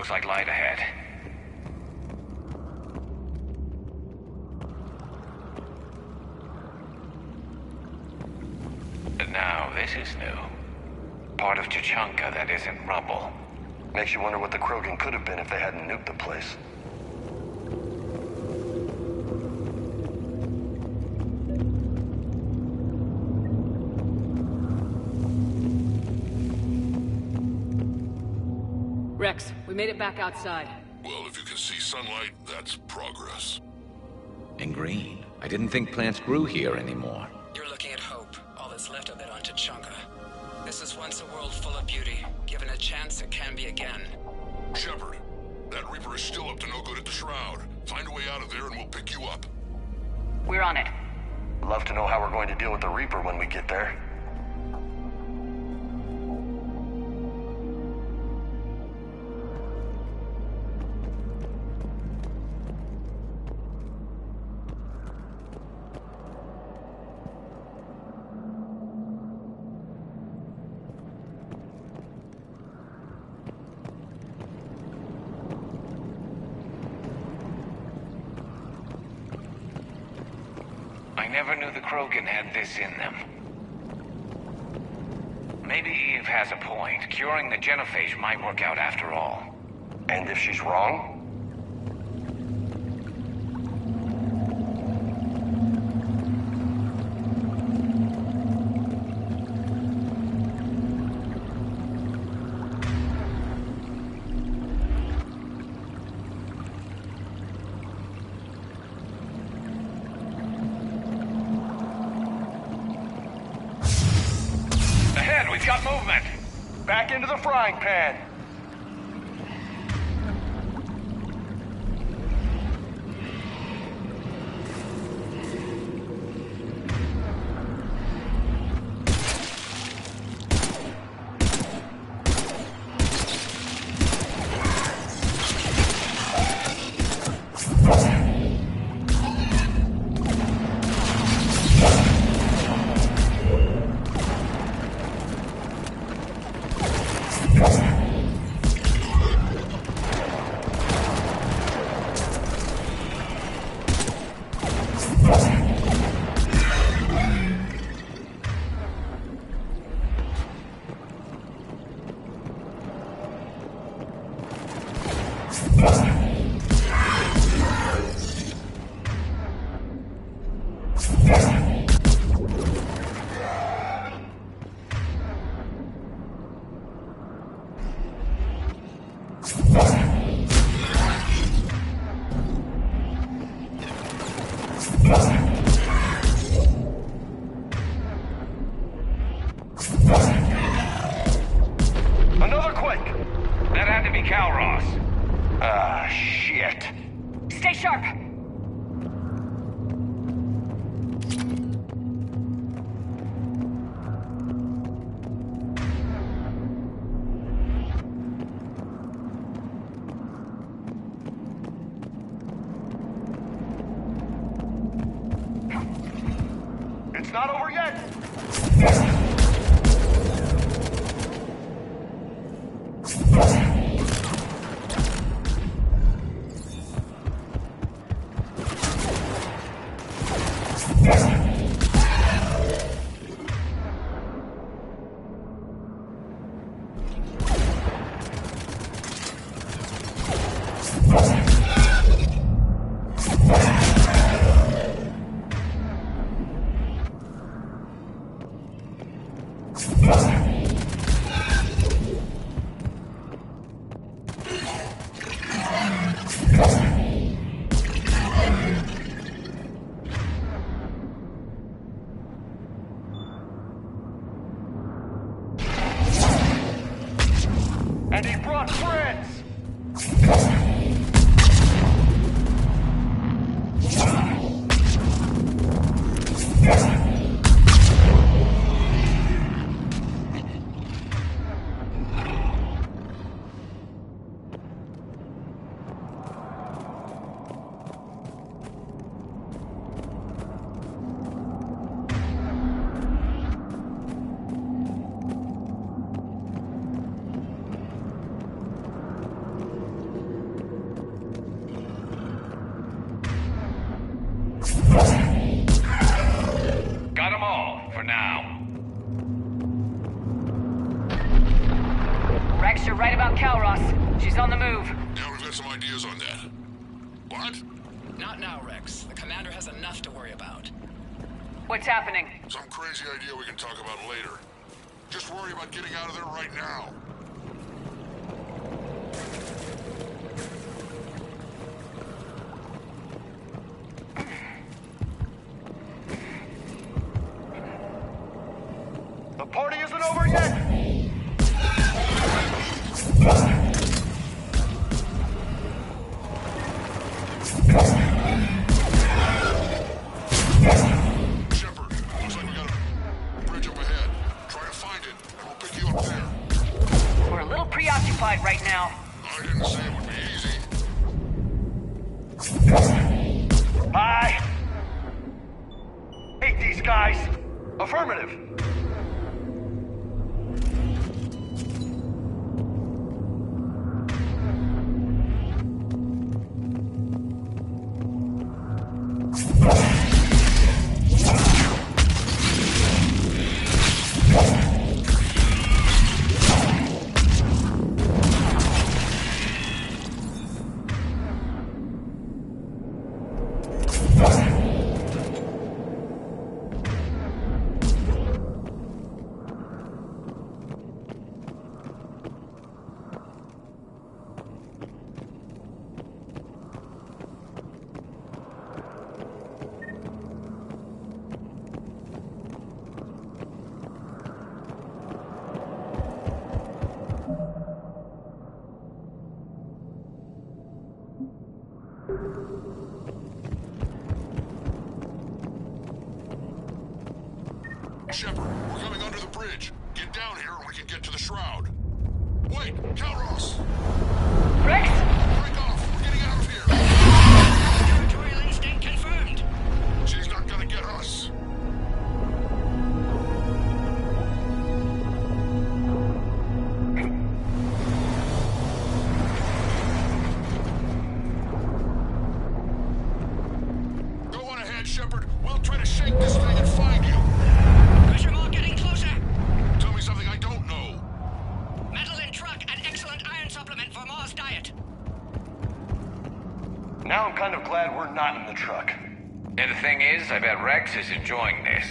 Looks like light ahead. But now, this is new. Part of Tuchanka that isn't rubble. Makes you wonder what the Krogan could have been if they hadn't nuked the place. Rex, we made it back outside. Well, if you can see sunlight, that's progress. And green. I didn't think plants grew here anymore. You're looking at hope, all that's left of it on Tuchanka. This is once a world full of beauty. Given a chance, it can be again. Shepard, that Reaper is still up to no good at the Shroud. Find a way out of there and we'll pick you up. We're on it. Love to know how we're going to deal with the Reaper when we get there. I never knew the Krogan had this in them. Maybe Eve has a point. Curing the genophage might work out after all. And if she's wrong? Ahead, we've got movement! Back into the frying pan! Another quake! That had to be Calros. Ah, shit. Stay sharp! It's not over yet! And he brought friends! Rex, you're right about Calros. She's on the move. Yeah, we've got some ideas on that. What? Not now, Rex. The commander has enough to worry about. What's happening? Some crazy idea we can talk about later. Just worry about getting out of there right now. The party isn't over yet! Shepard, looks like we got a bridge up ahead. Try to find it, and we'll pick you up there. We're a little preoccupied right now. I didn't say it would be easy. Hi! Hate these guys! Affirmative! Shepard, we're coming under the bridge. Get down here and we can get to the shroud. Wait, Calros! Rex? Break off! We're getting out of here! Territorial instinct confirmed. She's not gonna get us. Go on ahead, Shepard. We'll try to shake this thing and find you. Pressure more getting closer. Tell me something I don't know. Metal in truck and excellent iron supplement for Mars diet. Now I'm kind of glad we're not in the truck. And the thing is, I bet Rex is enjoying this.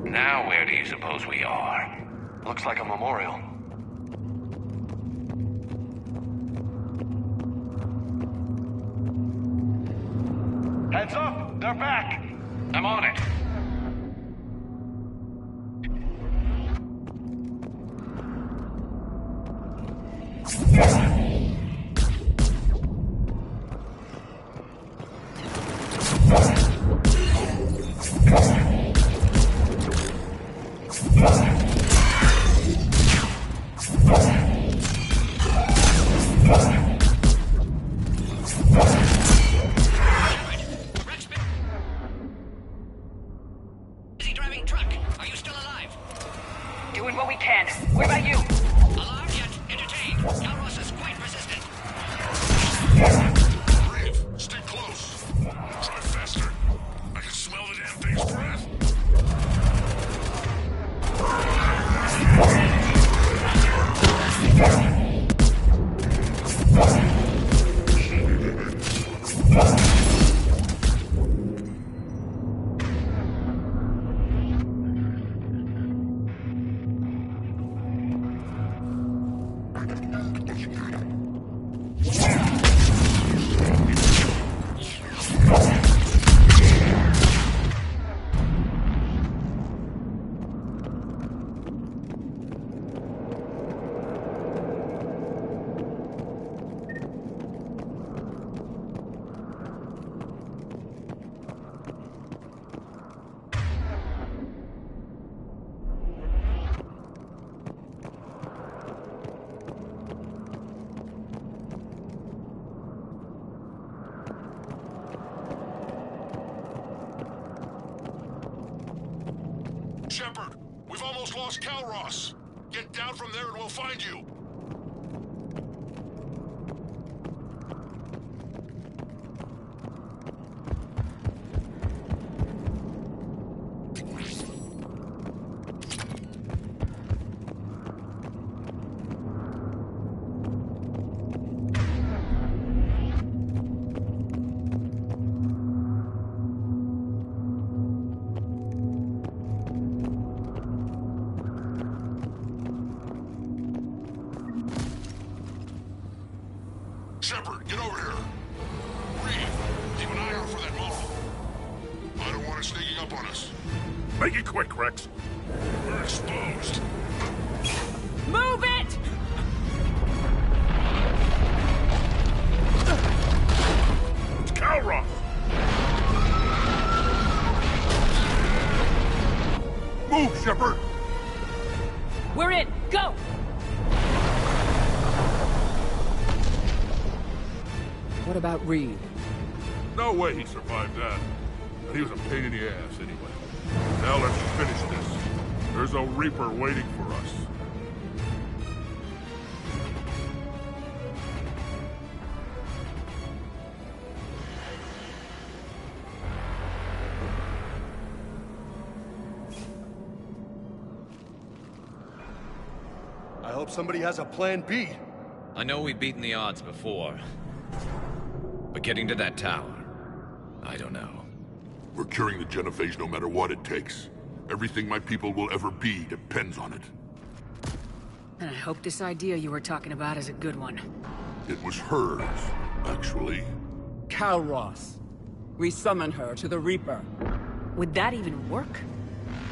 Now where do you suppose we are? Looks like a memorial. Heads up! They're back! I'm on it. Busy driving truck. Are you still alive? Doing what we can. What about you? Alarmed yet entertained. Calros is quite resistant. Brave, stay close. Try faster. I can smell the damn thing's breath. Shepard, we've almost lost Calros. Get down from there and we'll find you. Shepard, get over here. Reed, keep an eye out for that mall. I don't want it sneaking up on us. Make it quick, Rex. We're exposed. Move it! It's Kalroth! Move, Shepard! We're in! Go! What about Reed? No way he survived that. And he was a pain in the ass anyway. Now let's finish this. There's a Reaper waiting for us. I hope somebody has a plan B. I know we've beaten the odds before. But getting to that tower, I don't know. We're curing the Genophage no matter what it takes. Everything my people will ever be depends on it. And I hope this idea you were talking about is a good one. It was hers, actually. Kalroth. We summon her to the Reaper. Would that even work?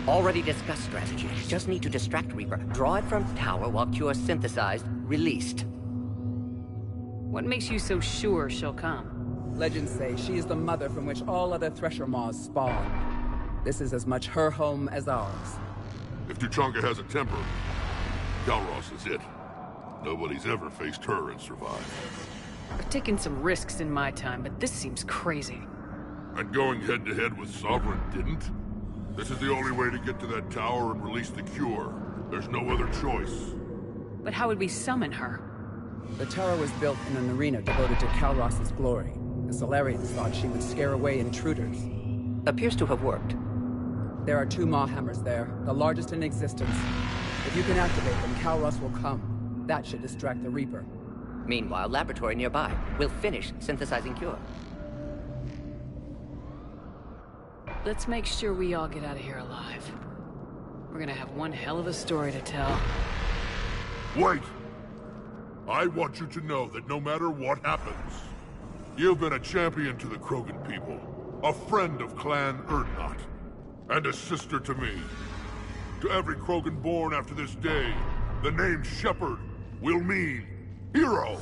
Already discussed strategy. Just need to distract Reaper. Draw it from tower while Cure synthesized, released. What makes you so sure she'll come? Legends say she is the mother from which all other Thresher Maws spawn. This is as much her home as ours. If Tuchanka has a temper, Kalroth is it. Nobody's ever faced her and survived. I've taken some risks in my time, but this seems crazy. And going head-to-head with Sovereign didn't? This is the only way to get to that tower and release the Cure. There's no other choice. But how would we summon her? The tower was built in an arena devoted to Kalroth's glory. The Solarians thought she would scare away intruders. Appears to have worked. There are 2 Maw hammers there, the largest in existence. If you can activate them, Kalroth will come. That should distract the Reaper. Meanwhile, laboratory nearby. We'll finish synthesizing Cure. Let's make sure we all get out of here alive. We're gonna have one hell of a story to tell. Wait! I want you to know that no matter what happens, you've been a champion to the Krogan people, a friend of Clan Urdnot, and a sister to me. To every Krogan born after this day, the name Shepard will mean hero.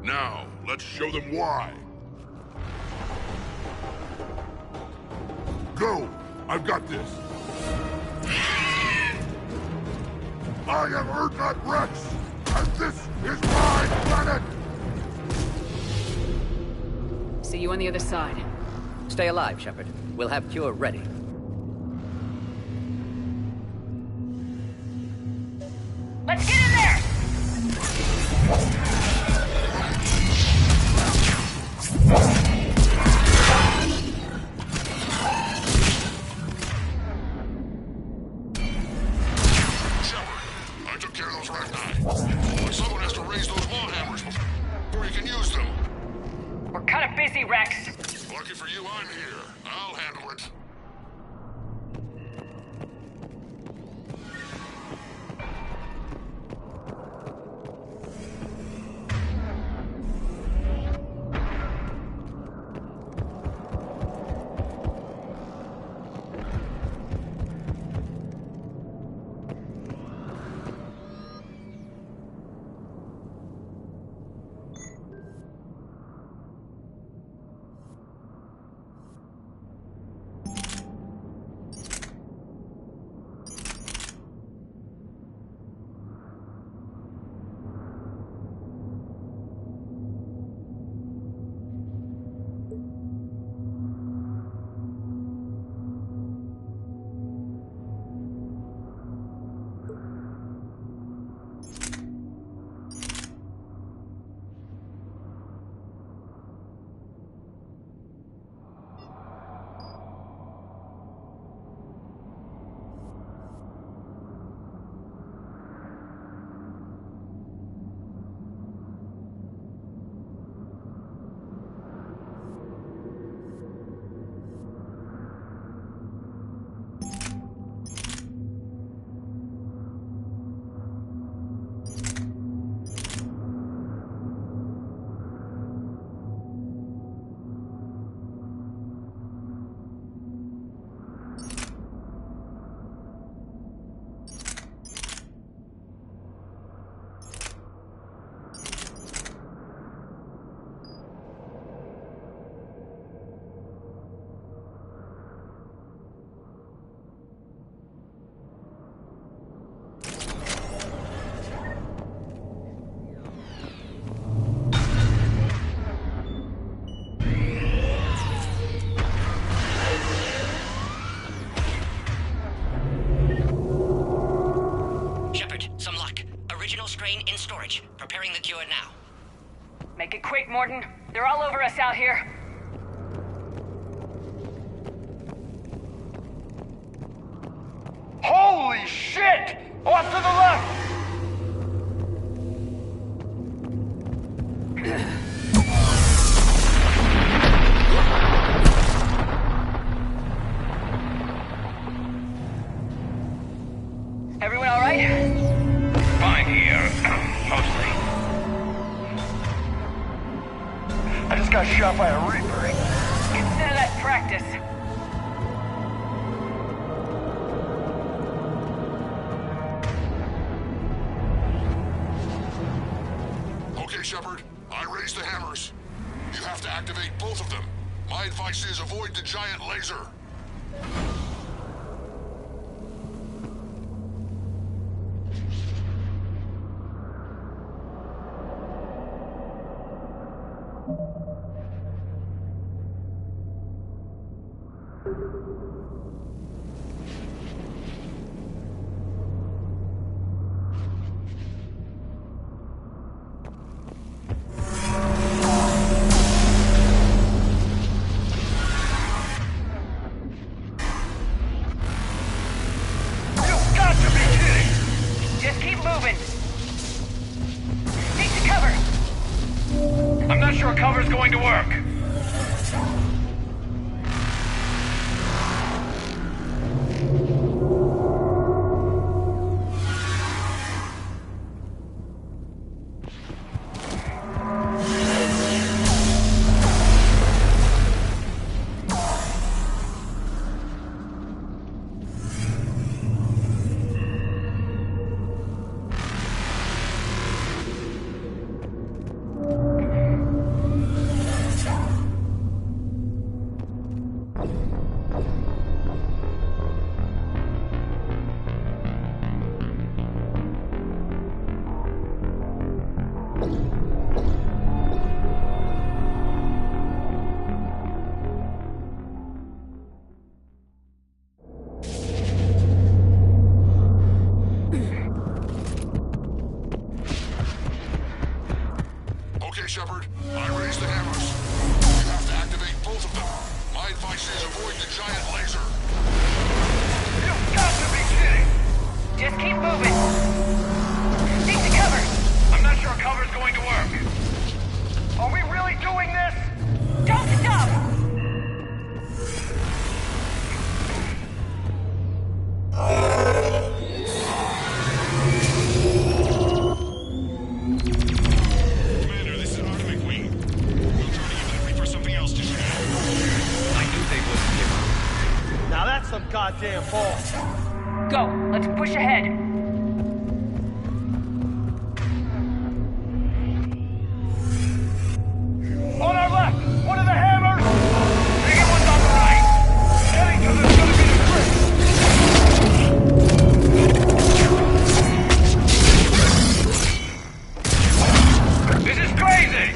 Now, let's show them why. Go! I've got this! I am Urdnot Rex, and this is my planet! See you on the other side. Stay alive, Shepard. We'll have Cure ready. Let's get in there! We're kind of busy, Rex. Lucky for you, I'm here. I'll handle it. terrain in storage. Preparing the cure now. Make it quick, Mordin. They're all over us out here. Holy shit! Off to the left! Everyone all right? Fine here. Mostly. I just got shot by a Reaper. Consider that practice. Okay, Shepard. I raised the hammers. You have to activate both of them. My advice is avoid the giant laser. Just keep moving. Take the cover. I'm not sure cover's going to work. Shepard. I raised the hammers. You have to activate both of them. My advice is avoid the giant laser. You've got to be kidding! Just keep moving. Take the cover. I'm not sure cover's going to work. Are we really doing this? Don't stop! Some goddamn balls. Go, let's push ahead. On our left, one of the hammers! Bigger one's on the right! Heading to this gonna be the trick! This is crazy!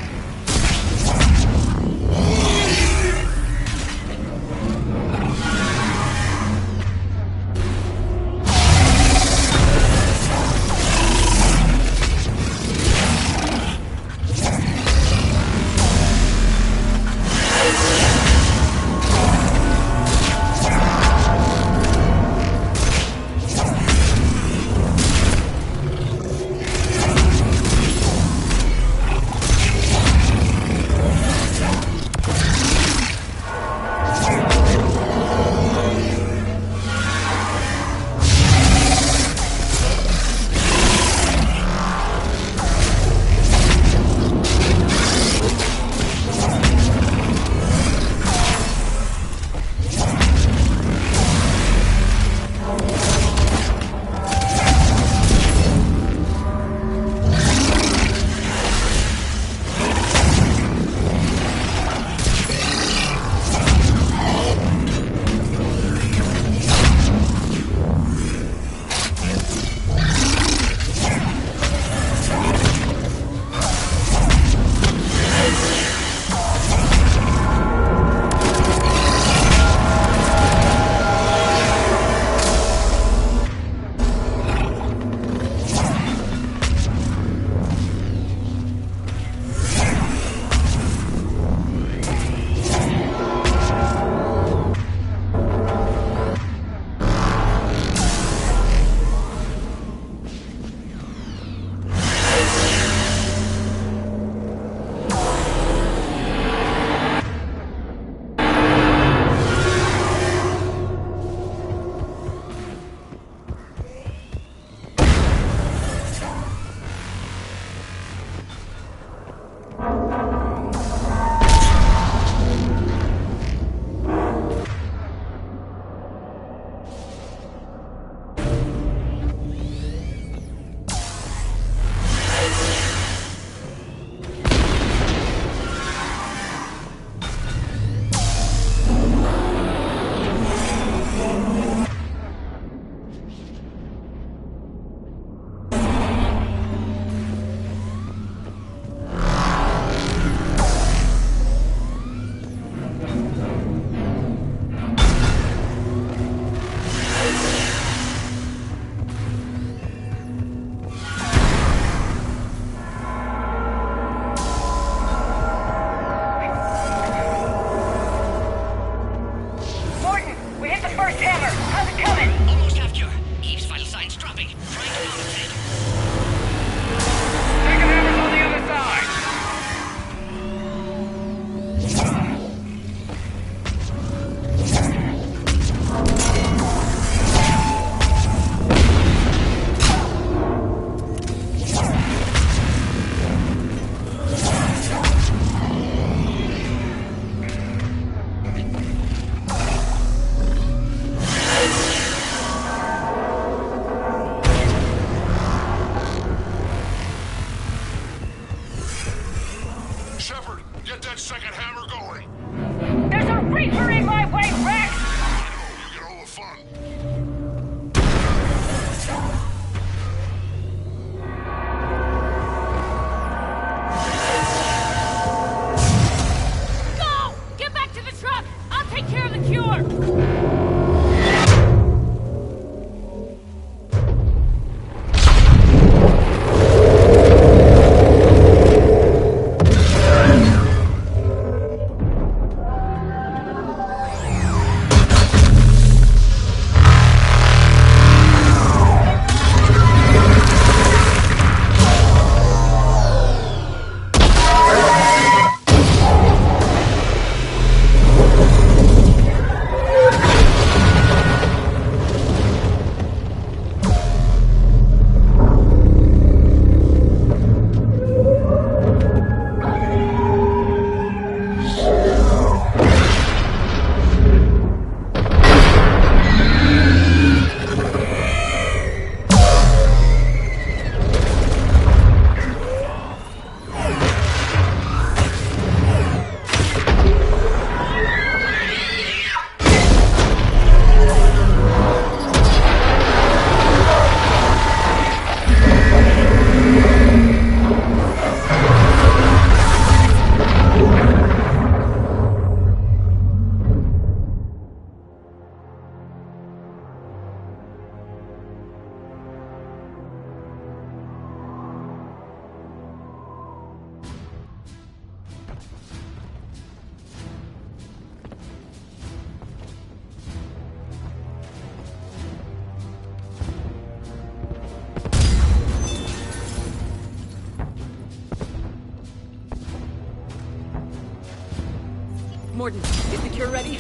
Mordin, is the cure ready?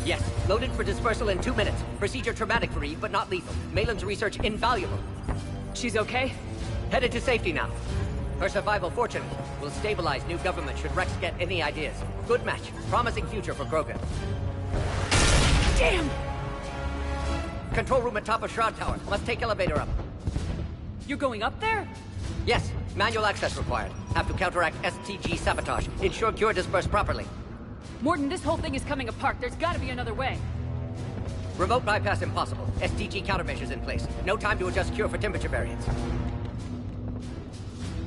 Yes, loaded for dispersal in 2 minutes. Procedure traumatic for Eve, but not lethal. Malin's research invaluable. She's okay? Headed to safety now. Her survival fortunate. Will stabilize new government should Rex get any ideas. Good match. Promising future for Krogan. Damn! Control room at top of Shroud Tower. Must take elevator up. You're going up there? Yes. Manual access required. Have to counteract STG sabotage. Ensure cure dispersed properly. Mordin, this whole thing is coming apart. There's gotta be another way. Remote bypass impossible. STG countermeasures in place. No time to adjust cure for temperature variance.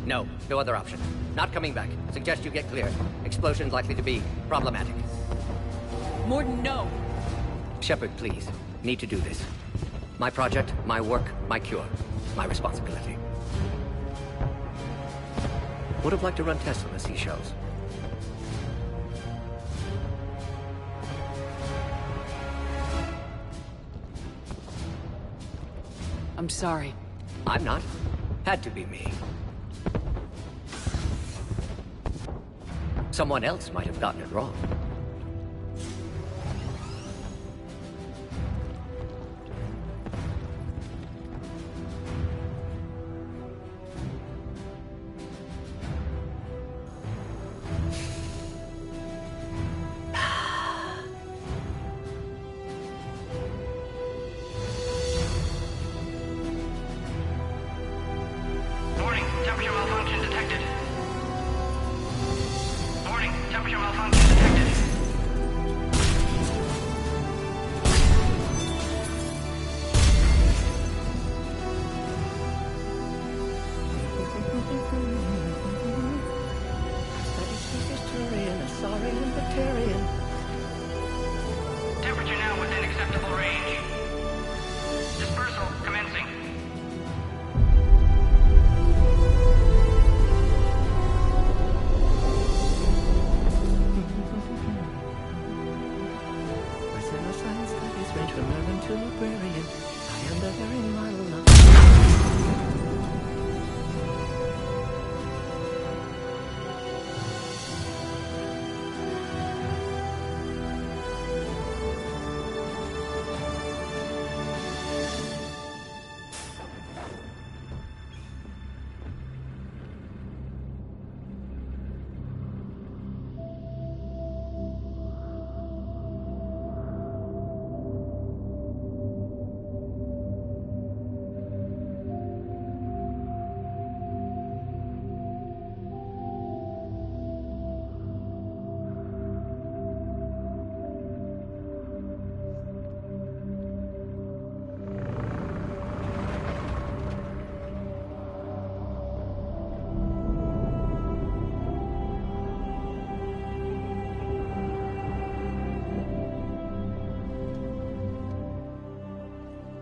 No other option. Not coming back. Suggest you get cleared. Explosion's likely to be problematic. Mordin, no! Shepard, please. Need to do this. My project, my work, my cure. My responsibility. Would have liked to run tests on the seashells. I'm sorry. I'm not. Had to be me. Someone else might have gotten it wrong.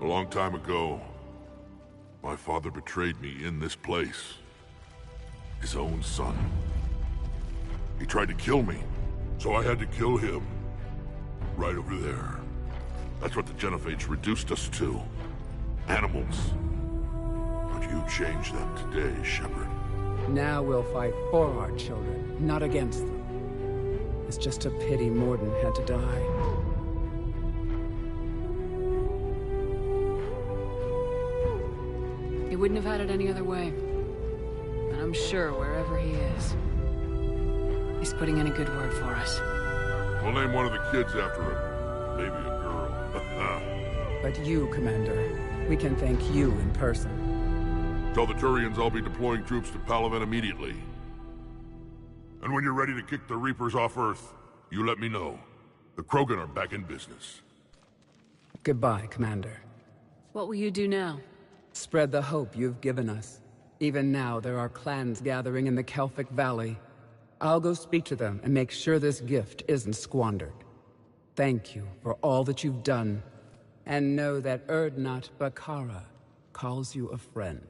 A long time ago, my father betrayed me in this place. His own son. He tried to kill me, so I had to kill him. Right over there. That's what the Genophage reduced us to. Animals. But you changed them today, Shepard. Now we'll fight for our children, not against them. It's just a pity Mordin had to die. He wouldn't have had it any other way. And I'm sure wherever he is, he's putting in a good word for us. We'll name one of the kids after him. Maybe a girl. But you, Commander, we can thank you in person. Tell the Turians I'll be deploying troops to Palaven immediately. And when you're ready to kick the Reapers off Earth, you let me know. The Krogan are back in business. Goodbye, Commander. What will you do now? Spread the hope you've given us. Even now, there are clans gathering in the Kelphic Valley. I'll go speak to them and make sure this gift isn't squandered. Thank you for all that you've done, and know that Urdnot Bakara calls you a friend.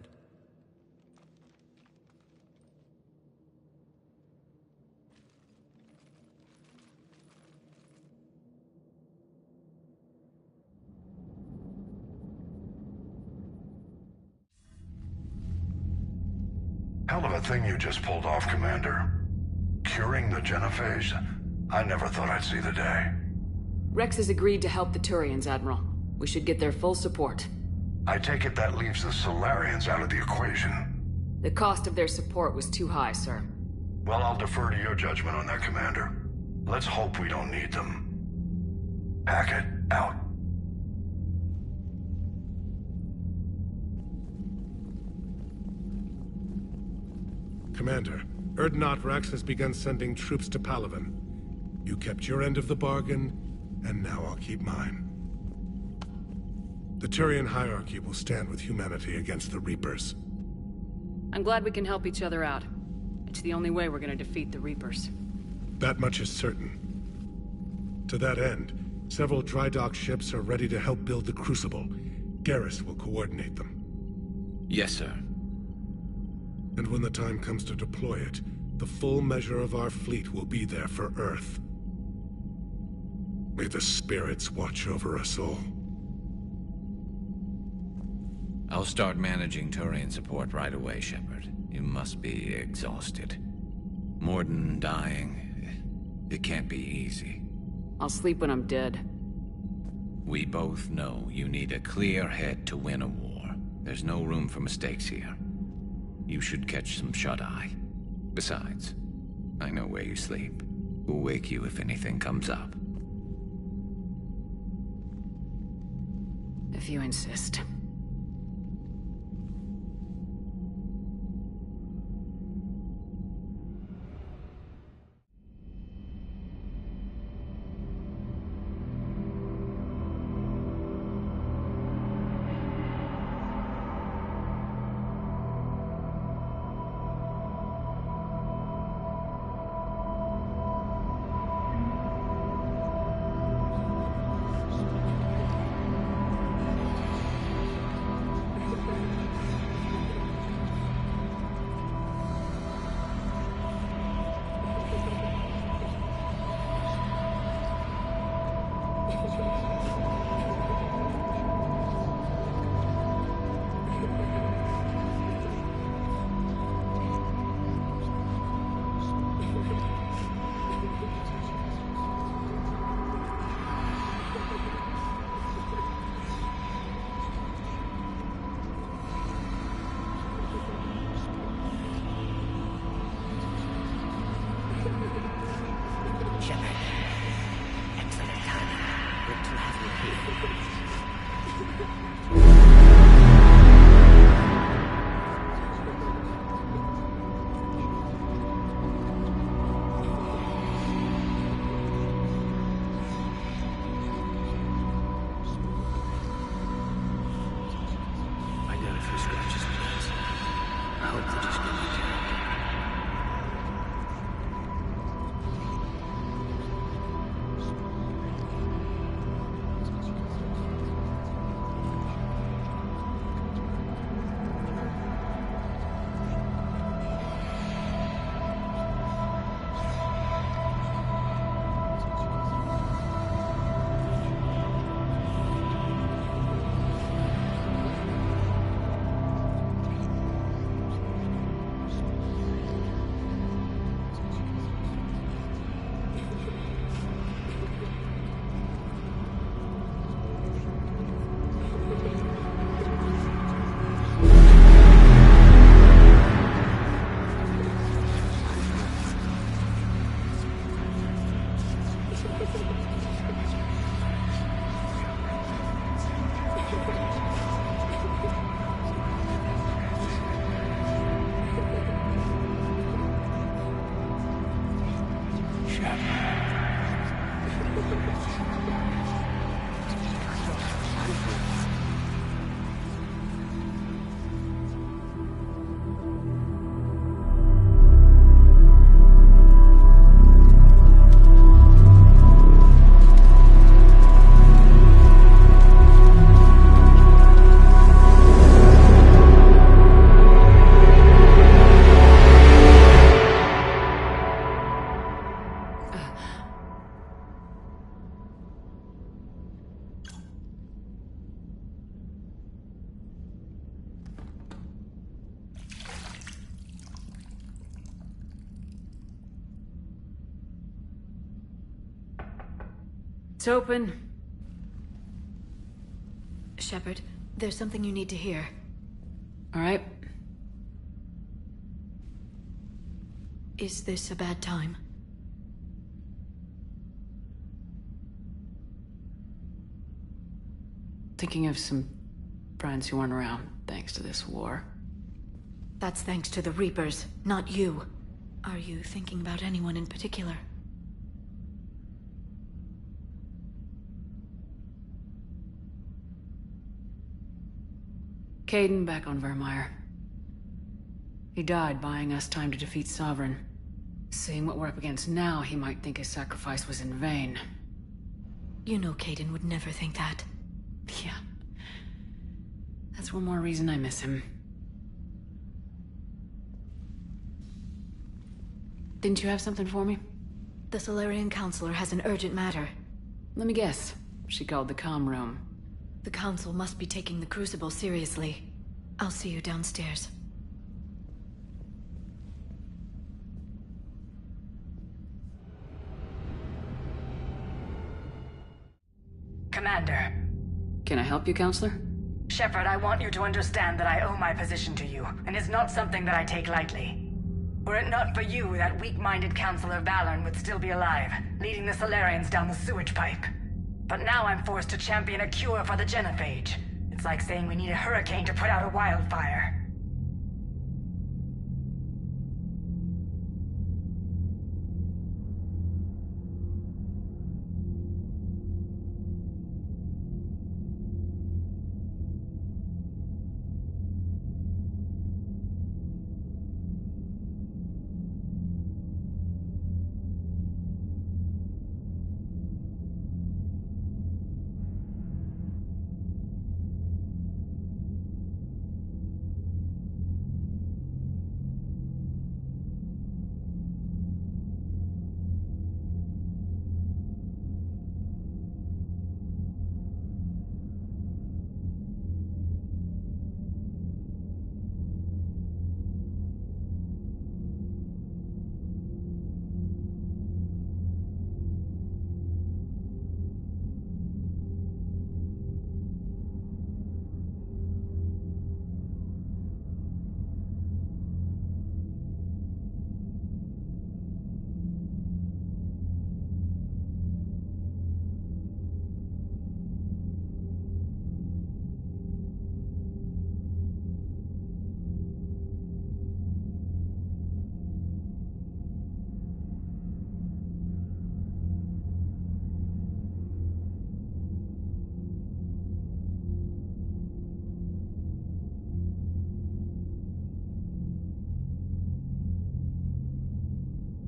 Hell of a thing you just pulled off, Commander. Curing the Genophage. I never thought I'd see the day. Rex has agreed to help the Turians, Admiral. We should get their full support. I take it that leaves the Solarians out of the equation. The cost of their support was too high, sir. Well, I'll defer to your judgment on that, Commander. Let's hope we don't need them. Hackett, out. Commander, Urdnot Rex has begun sending troops to Palaven. You kept your end of the bargain, and now I'll keep mine. The Turian hierarchy will stand with humanity against the Reapers. I'm glad we can help each other out. It's the only way we're gonna defeat the Reapers. That much is certain. To that end, several dry dock ships are ready to help build the Crucible. Garrus will coordinate them. Yes, sir. And when the time comes to deploy it, the full measure of our fleet will be there for Earth. May the spirits watch over us all. I'll start managing Turian support right away, Shepard. You must be exhausted. Mordin dying, it can't be easy. I'll sleep when I'm dead. We both know you need a clear head to win a war. There's no room for mistakes here. You should catch some shut-eye. Besides, I know where you sleep. We'll wake you if anything comes up. If you insist. It's open. Shepard, there's something you need to hear. All right. Is this a bad time? Thinking of some friends who aren't around thanks to this war. That's thanks to the Reapers, not you. Are you thinking about anyone in particular? Kaidan back on Vermeer. He died buying us time to defeat Sovereign. Seeing what we're up against now, he might think his sacrifice was in vain. You know Kaidan would never think that. Yeah. That's one more reason I miss him. Didn't you have something for me? The Salarian Counselor has an urgent matter. Let me guess. She called the comm room. The Council must be taking the Crucible seriously. I'll see you downstairs. Commander. Can I help you, Counselor? Shepard, I want you to understand that I owe my position to you, and it's not something that I take lightly. Were it not for you, that weak-minded Counselor Valoran would still be alive, leading the Salarians down the sewage pipe. But now I'm forced to champion a cure for the genophage. It's like saying we need a hurricane to put out a wildfire.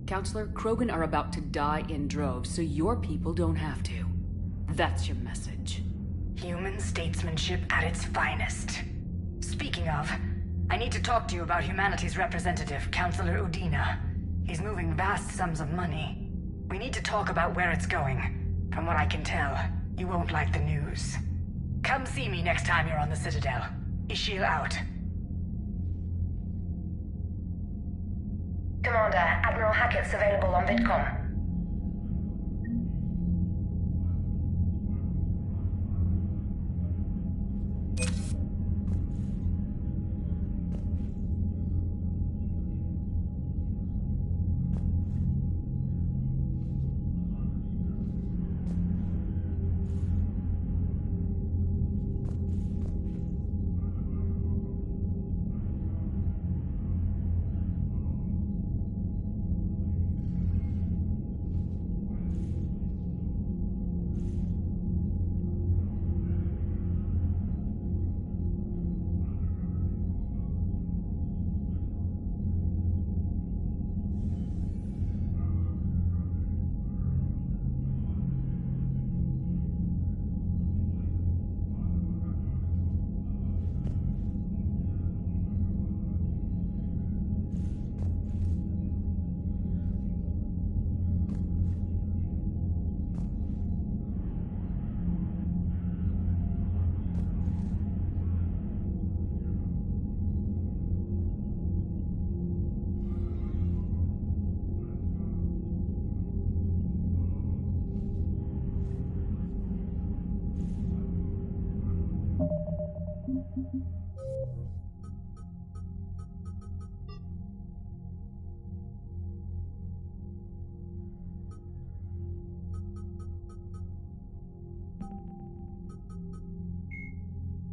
Counselor, Krogan are about to die in droves, so your people don't have to. That's your message. Human statesmanship at its finest. Speaking of, I need to talk to you about humanity's representative, Counselor Udina. He's moving vast sums of money. We need to talk about where it's going. From what I can tell, you won't like the news. Come see me next time you're on the Citadel. Ishil out. Commander, Admiral Hackett's available on VidCom.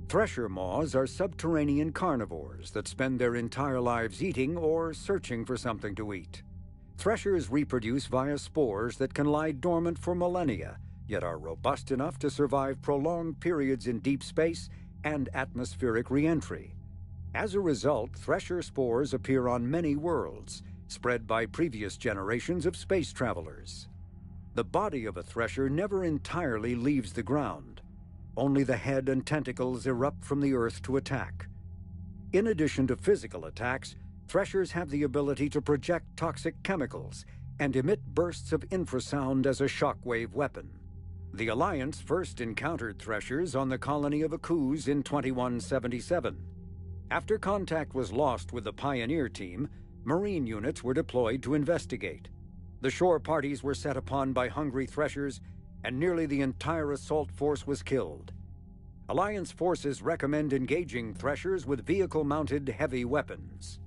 Thresher maws are subterranean carnivores that spend their entire lives eating or searching for something to eat. Threshers reproduce via spores that can lie dormant for millennia, yet are robust enough to survive prolonged periods in deep space and atmospheric re-entry. As a result, thresher spores appear on many worlds, spread by previous generations of space travelers. The body of a thresher never entirely leaves the ground. Only the head and tentacles erupt from the earth to attack. In addition to physical attacks, threshers have the ability to project toxic chemicals and emit bursts of infrasound as a shockwave weapon. The Alliance first encountered threshers on the colony of Akuz in 2177. After contact was lost with the Pioneer team, Marine units were deployed to investigate. The shore parties were set upon by hungry threshers, and nearly the entire assault force was killed. Alliance forces recommend engaging threshers with vehicle-mounted heavy weapons.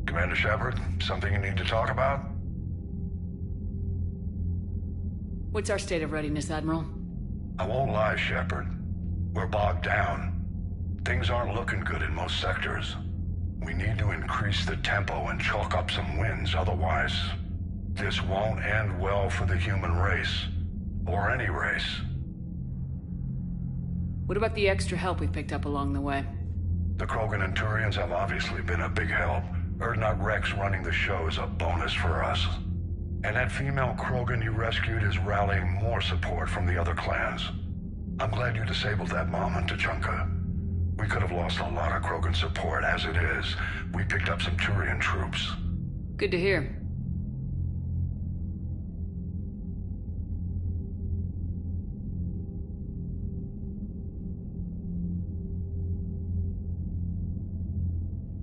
Commander Shepard, something you need to talk about? What's our state of readiness, Admiral? I won't lie, Shepard. We're bogged down. Things aren't looking good in most sectors. We need to increase the tempo and chalk up some wins, otherwise this won't end well for the human race. Or any race. What about the extra help we picked up along the way? The Krogan and Turians have obviously been a big help. Urdnot Rex running the show is a bonus for us. And that female Krogan you rescued is rallying more support from the other clans. I'm glad you disabled that mom in Tuchanka. We could have lost a lot of Krogan support as it is. We picked up some Turian troops. Good to hear.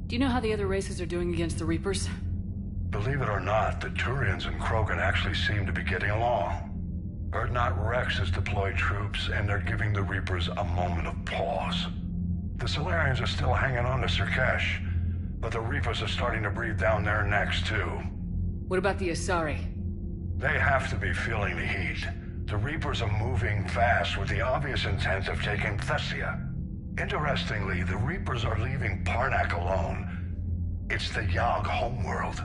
Do you know how the other races are doing against the Reapers? Believe it or not, the Turians and Krogan actually seem to be getting along. Urdnot Rex has deployed troops, and they're giving the Reapers a moment of pause. The Solarians are still hanging on to Surkesh, but the Reapers are starting to breathe down their necks too. What about the Asari? They have to be feeling the heat. The Reapers are moving fast with the obvious intent of taking Thessia. Interestingly, the Reapers are leaving Parnak alone. It's the Yogg homeworld.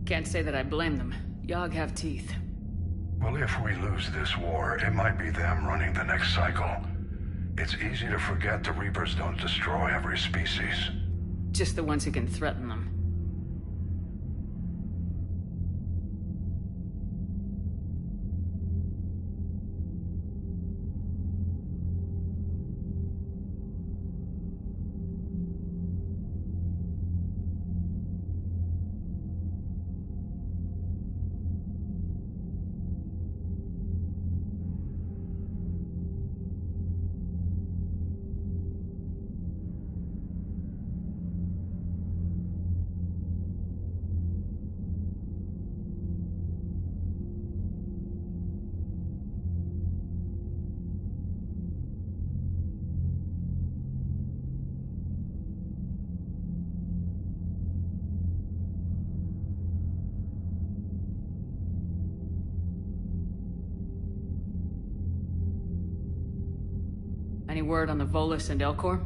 Can't say that I blame them. Yogg have teeth. Well, if we lose this war, it might be them running the next cycle. It's easy to forget the Reapers don't destroy every species. Just the ones who can threaten them. Any word on the Volus and Elcor?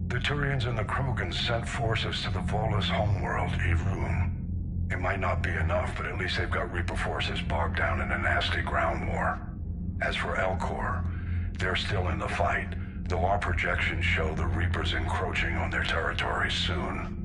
The Turians and the Krogan sent forces to the Volus homeworld, Irun. It might not be enough, but at least they've got Reaper forces bogged down in a nasty ground war. As for Elcor, they're still in the fight, though our projections show the Reapers encroaching on their territory soon.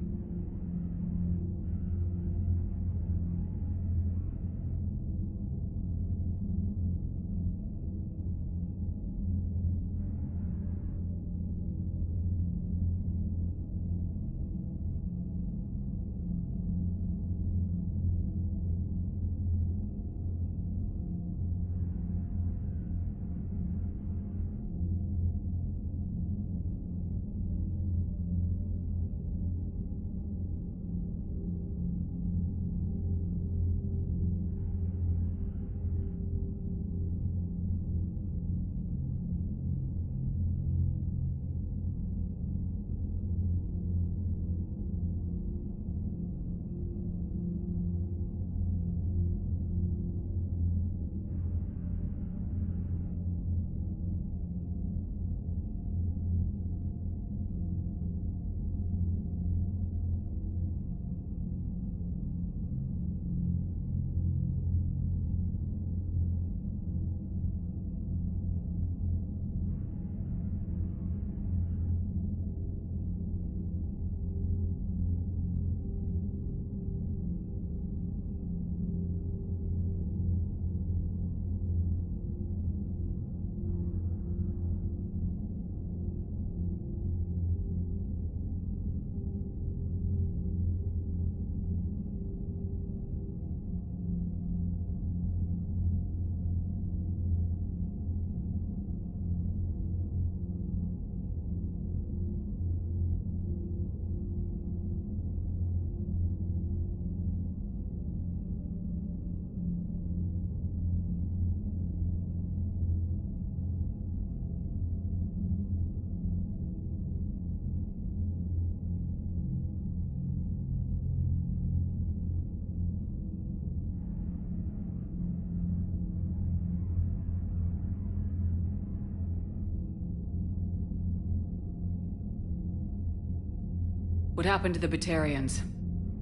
What happened to the Batarians?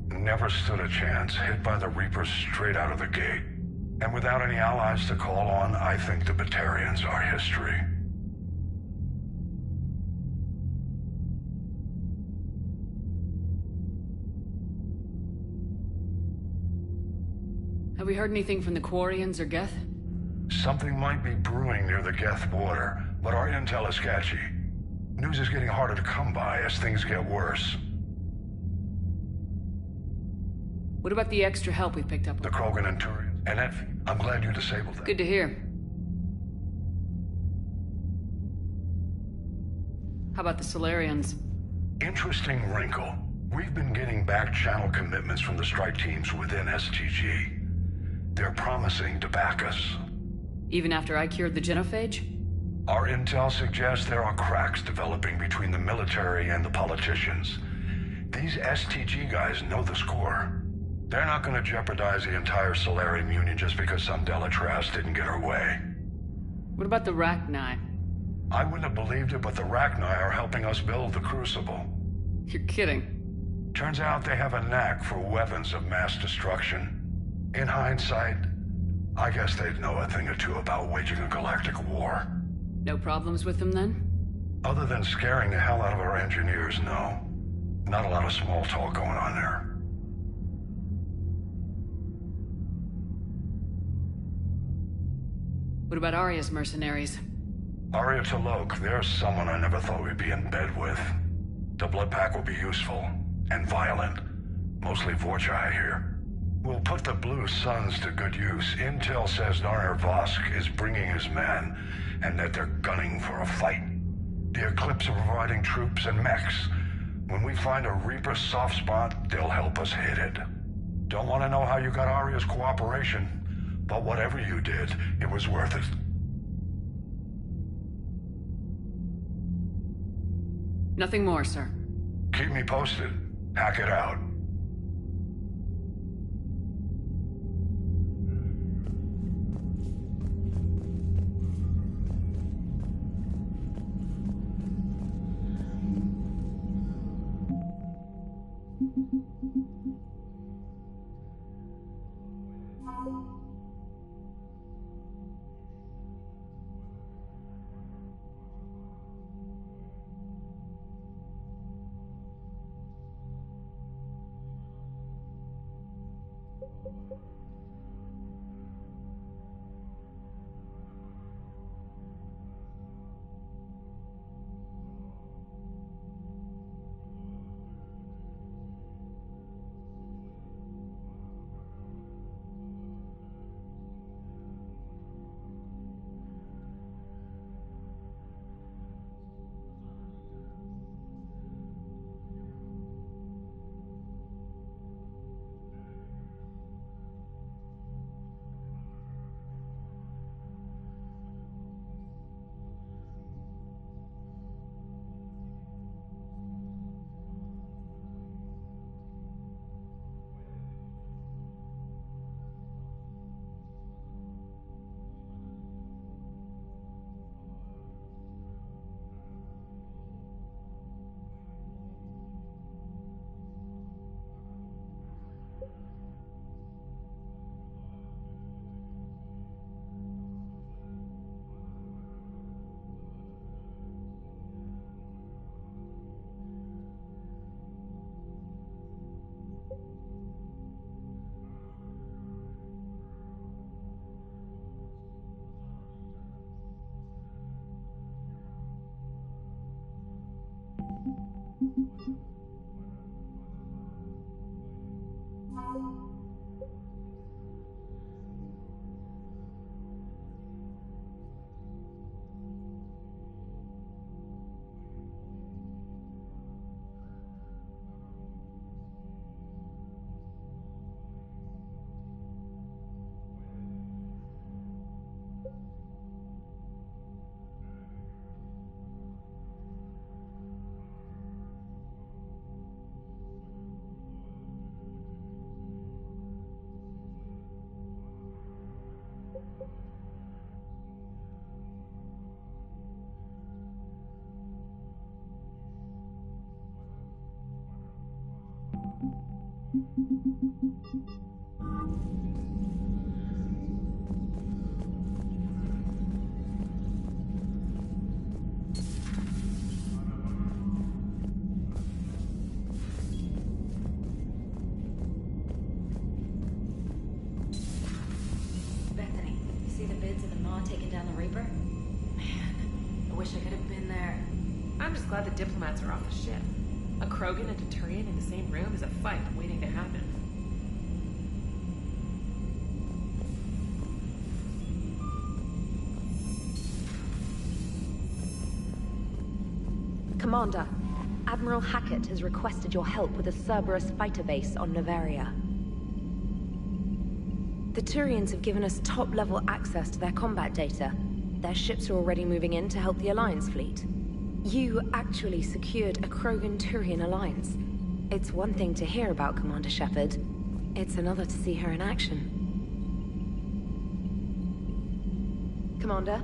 Never stood a chance, hit by the Reapers straight out of the gate. And without any allies to call on, I think the Batarians are history. Have we heard anything from the Quarians or Geth? Something might be brewing near the Geth border, but our intel is sketchy. News is getting harder to come by as things get worse. What about the extra help we picked up? The Krogan and Turians. And I'm glad you disabled them. Good to hear. How about the Salarians? Interesting wrinkle. We've been getting back-channel commitments from the strike teams within STG. They're promising to back us. Even after I cured the genophage? Our intel suggests there are cracks developing between the military and the politicians. These STG guys know the score. They're not going to jeopardize the entire Solarian Union just because some Delatras didn't get her way. What about the Rachni? I wouldn't have believed it, but the Rachni are helping us build the Crucible. You're kidding. Turns out they have a knack for weapons of mass destruction. In hindsight, I guess they'd know a thing or two about waging a galactic war. No problems with them then? Other than scaring the hell out of our engineers, no. Not a lot of small talk going on there. What about Aria's mercenaries? Aria T'Loak, there's someone I never thought we'd be in bed with. The Blood Pack will be useful, and violent. Mostly Vorcha, I hear. We'll put the Blue Suns to good use. Intel says Narmer Vosk is bringing his men, and that they're gunning for a fight. The Eclipse are providing troops and mechs. When we find a Reaper soft spot, they'll help us hit it. Don't want to know how you got Aria's cooperation. But whatever you did, it was worth it. Nothing more, sir. Keep me posted. Hack it out. Taking down the Reaper? Man, I wish I could have been there. I'm just glad the diplomats are off the ship. A Krogan and a Turian in the same room is a fight waiting to happen. Commander, Admiral Hackett has requested your help with a Cerberus fighter base on Noveria. The Turians have given us top-level access to their combat data. Their ships are already moving in to help the Alliance fleet. You actually secured a Krogan-Turian alliance. It's one thing to hear about Commander Shepard. It's another to see her in action. Commander?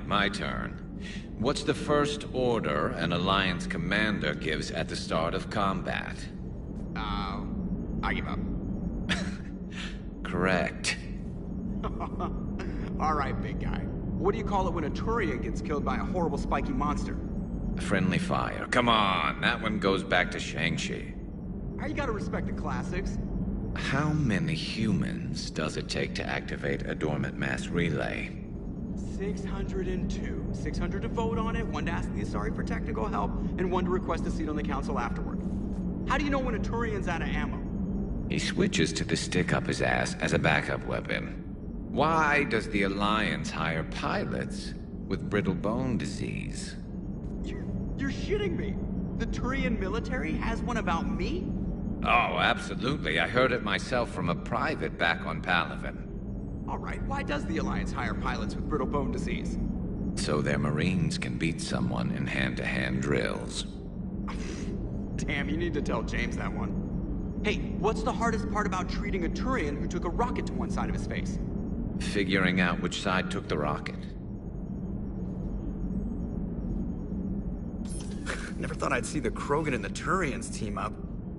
my turn. What's the first order an Alliance commander gives at the start of combat? I give up. Correct. Alright, big guy. What do you call it when a Turian gets killed by a horrible spiky monster? Friendly fire. Come on, that one goes back to Shang-Chi. You gotta respect the classics. How many humans does it take to activate a dormant mass relay? 602. 600 to vote on it, 1 to ask the Asari for technical help, and 1 to request a seat on the council afterward. How do you know when a Turian's out of ammo? He switches to the stick up his ass as a backup weapon. Why does the Alliance hire pilots with brittle bone disease? You're shitting me. The Turian military has one about me? Oh, absolutely. I heard it myself from a private back on Palaven. Alright, why does the Alliance hire pilots with brittle bone disease? So their Marines can beat someone in hand-to-hand drills. Damn, you need to tell James that one. Hey, what's the hardest part about treating a Turian who took a rocket to one side of his face? Figuring out which side took the rocket. Never thought I'd see the Krogan and the Turians team up.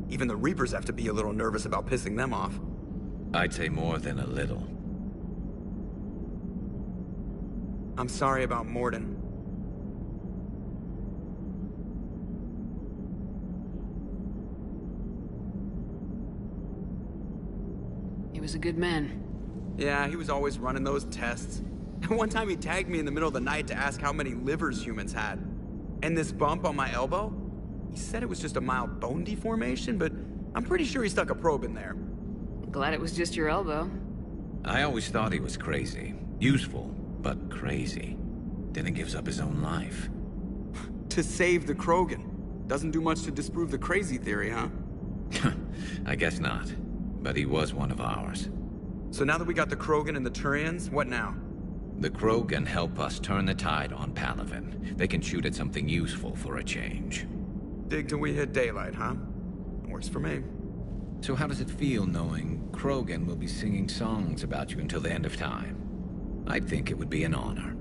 Even the Reapers have to be a little nervous about pissing them off. I'd say more than a little. I'm sorry about Mordin. He was a good man. Yeah, he was always running those tests. And one time he tagged me in the middle of the night to ask how many livers humans had. And this bump on my elbow? He said it was just a mild bone deformation, but I'm pretty sure he stuck a probe in there. Glad it was just your elbow. I always thought he was crazy. Useful, but crazy. Then he gives up his own life. To save the Krogan. Doesn't do much to disprove the crazy theory, huh? I guess not. But he was one of ours. So now that we got the Krogan and the Turians, what now? The Krogan help us turn the tide on Palaven. They can shoot at something useful for a change. Dig till we hit daylight, huh? Works for me. So how does it feel knowing Krogan will be singing songs about you until the end of time? I'd think it would be an honor.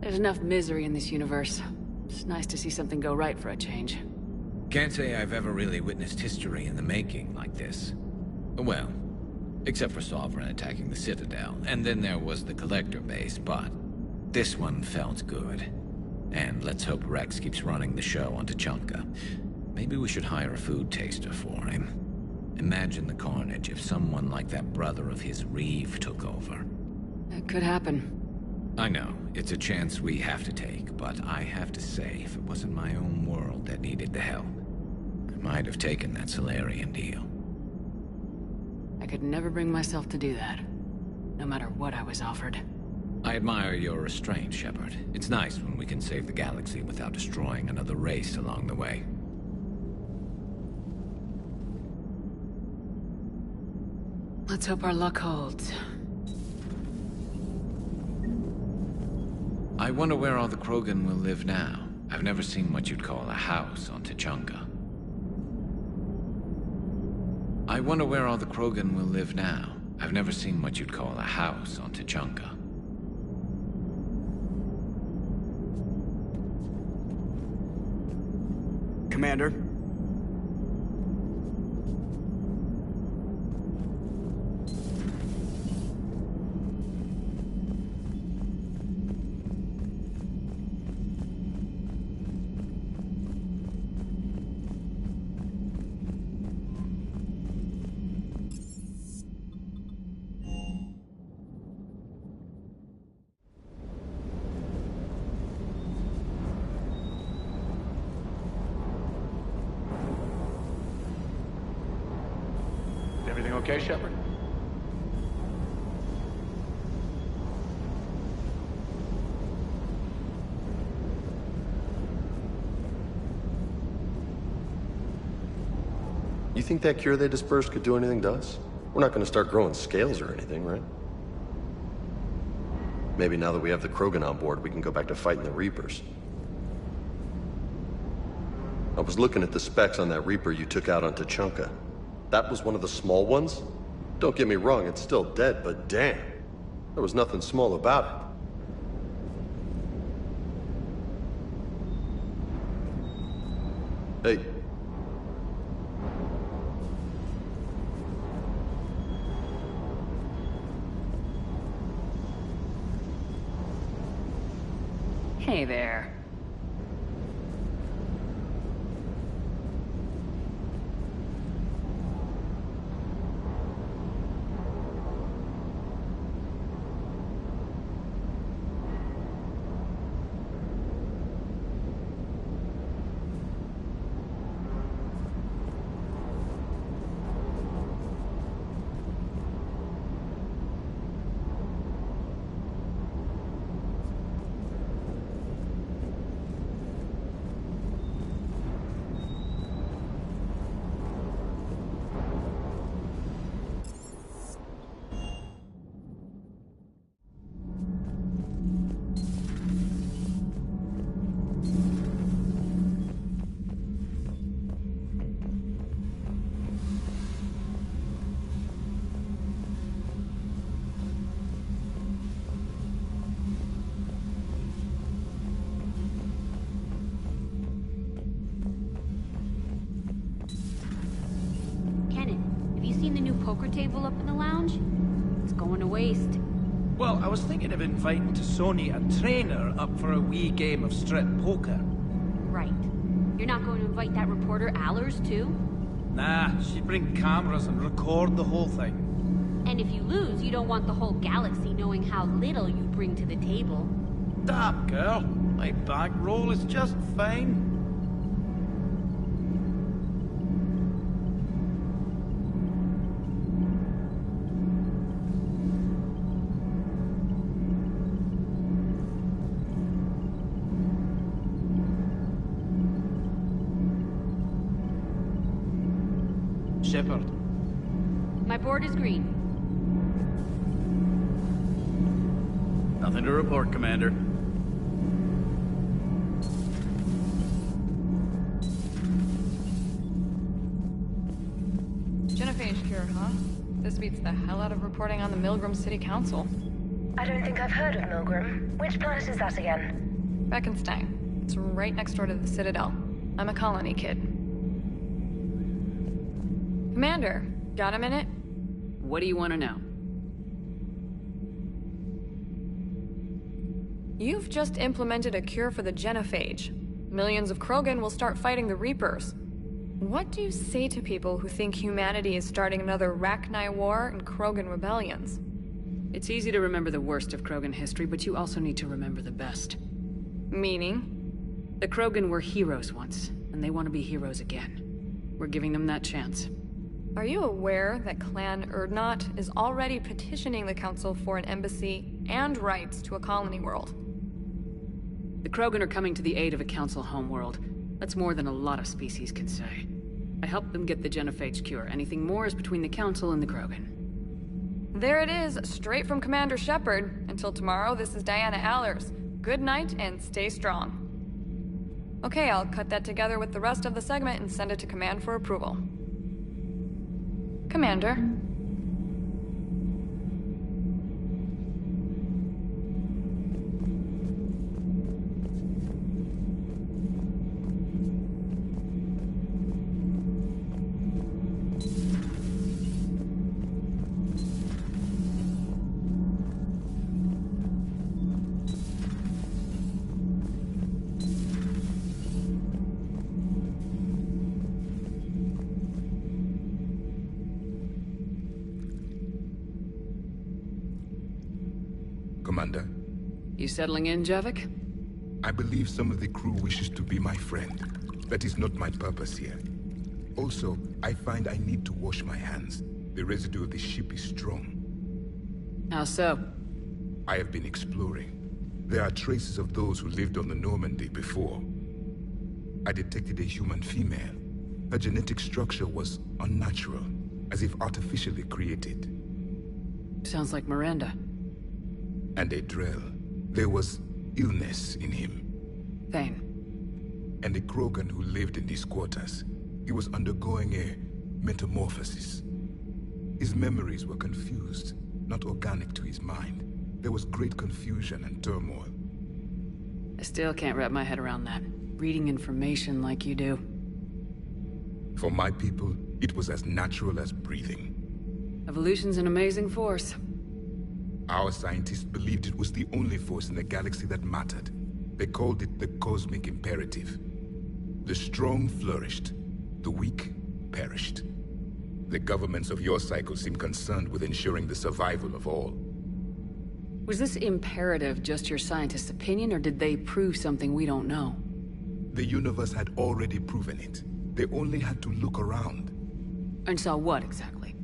There's enough misery in this universe. It's nice to see something go right for a change. Can't say I've ever really witnessed history in the making like this. Well, except for Sovereign attacking the Citadel, and then there was the Collector base, but this one felt good. And let's hope Rex keeps running the show on Tuchanka. Maybe we should hire a food taster for him. Imagine the carnage if someone like that brother of his, Reeve, took over. It could happen. I know, it's a chance we have to take, but I have to say, if it wasn't my own world that needed the help, I might have taken that Salarian deal. I could never bring myself to do that, no matter what I was offered. I admire your restraint, Shepard. It's nice when we can save the galaxy without destroying another race along the way. Let's hope our luck holds. I wonder where all the Krogan will live now. I've never seen what you'd call a house on Tuchanka. I wonder where all the Krogan will live now. I've never seen what you'd call a house on Tuchanka. Commander? Everything okay, Shepard? You think that cure they dispersed could do anything to us? We're not going to start growing scales or anything, right? Maybe now that we have the Krogan on board, we can go back to fighting the Reapers. I was looking at the specs on that Reaper you took out on Tuchanka. That was one of the small ones? Don't get me wrong, it's still dead, but damn. There was nothing small about it. Hey. Hey there. Poker table up in the lounge? It's going to waste. Well, I was thinking of inviting to Sony a trainer up for a wee game of strip poker. Right. You're not going to invite that reporter Allers, too? Nah, she'd bring cameras and record the whole thing. And if you lose, you don't want the whole galaxy knowing how little you bring to the table. Damn, girl. My bankroll is just fine. Shepard. My board is green. Nothing to report, Commander. Genophage cure, huh? This beats the hell out of reporting on the Milgram City Council. I don't think I've heard of Milgram. Which planet is that again? Beckenstein. It's right next door to the Citadel. I'm a colony kid. Commander, got a minute? What do you want to know? You've just implemented a cure for the genophage. Millions of Krogan will start fighting the Reapers. What do you say to people who think humanity is starting another Rachni War and Krogan rebellions? It's easy to remember the worst of Krogan history, but you also need to remember the best. Meaning? The Krogan were heroes once, and they want to be heroes again. We're giving them that chance. Are you aware that Clan Urdnot is already petitioning the Council for an embassy and rights to a colony world? The Krogan are coming to the aid of a Council homeworld. That's more than a lot of species can say. I helped them get the genophage cure. Anything more is between the Council and the Krogan. There it is, straight from Commander Shepard. Until tomorrow, this is Diana Allers. Good night and stay strong. Okay, I'll cut that together with the rest of the segment and send it to Command for approval. Commander. Commander. You settling in, Javik? I believe some of the crew wishes to be my friend. That is not my purpose here. Also, I find I need to wash my hands. The residue of the ship is strong. How so? I have been exploring. There are traces of those who lived on the Normandy before. I detected a human female. Her genetic structure was unnatural, as if artificially created. Sounds like Miranda. And a Drell. There was illness in him. Thane. And a Krogan who lived in these quarters. He was undergoing a metamorphosis. His memories were confused, not organic to his mind. There was great confusion and turmoil. I still can't wrap my head around that. Reading information like you do. For my people, it was as natural as breathing. Evolution's an amazing force. Our scientists believed it was the only force in the galaxy that mattered. They called it the cosmic imperative. The strong flourished, the weak perished. The governments of your cycle seem concerned with ensuring the survival of all. Was this imperative just your scientists' opinion, or did they prove something we don't know? The universe had already proven it. They only had to look around. And saw what, exactly?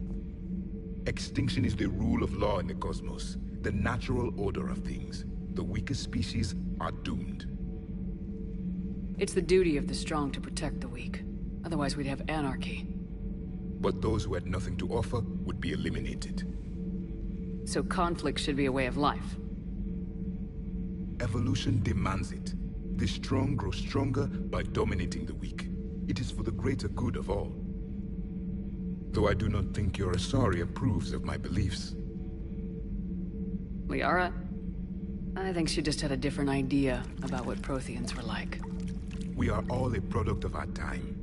Extinction is the rule of law in the cosmos, the natural order of things. The weakest species are doomed. It's the duty of the strong to protect the weak. Otherwise we'd have anarchy. But those who had nothing to offer would be eliminated. So conflict should be a way of life. Evolution demands it. The strong grow stronger by dominating the weak. It is for the greater good of all. Though I do not think your Asari approves of my beliefs. Liara? I think she just had a different idea about what Protheans were like. We are all a product of our time.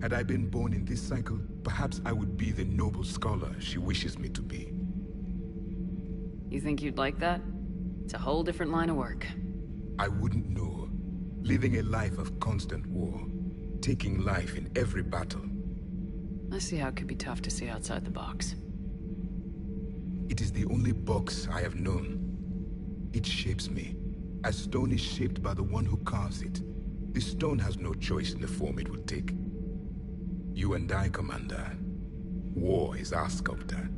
Had I been born in this cycle, perhaps I would be the noble scholar she wishes me to be. You think you'd like that? It's a whole different line of work. I wouldn't know. Living a life of constant war. Taking life in every battle. I see how it could be tough to see outside the box. It is the only box I have known. It shapes me, as stone is shaped by the one who carves it. The stone has no choice in the form it will take. You and I, Commander. War is our sculptor,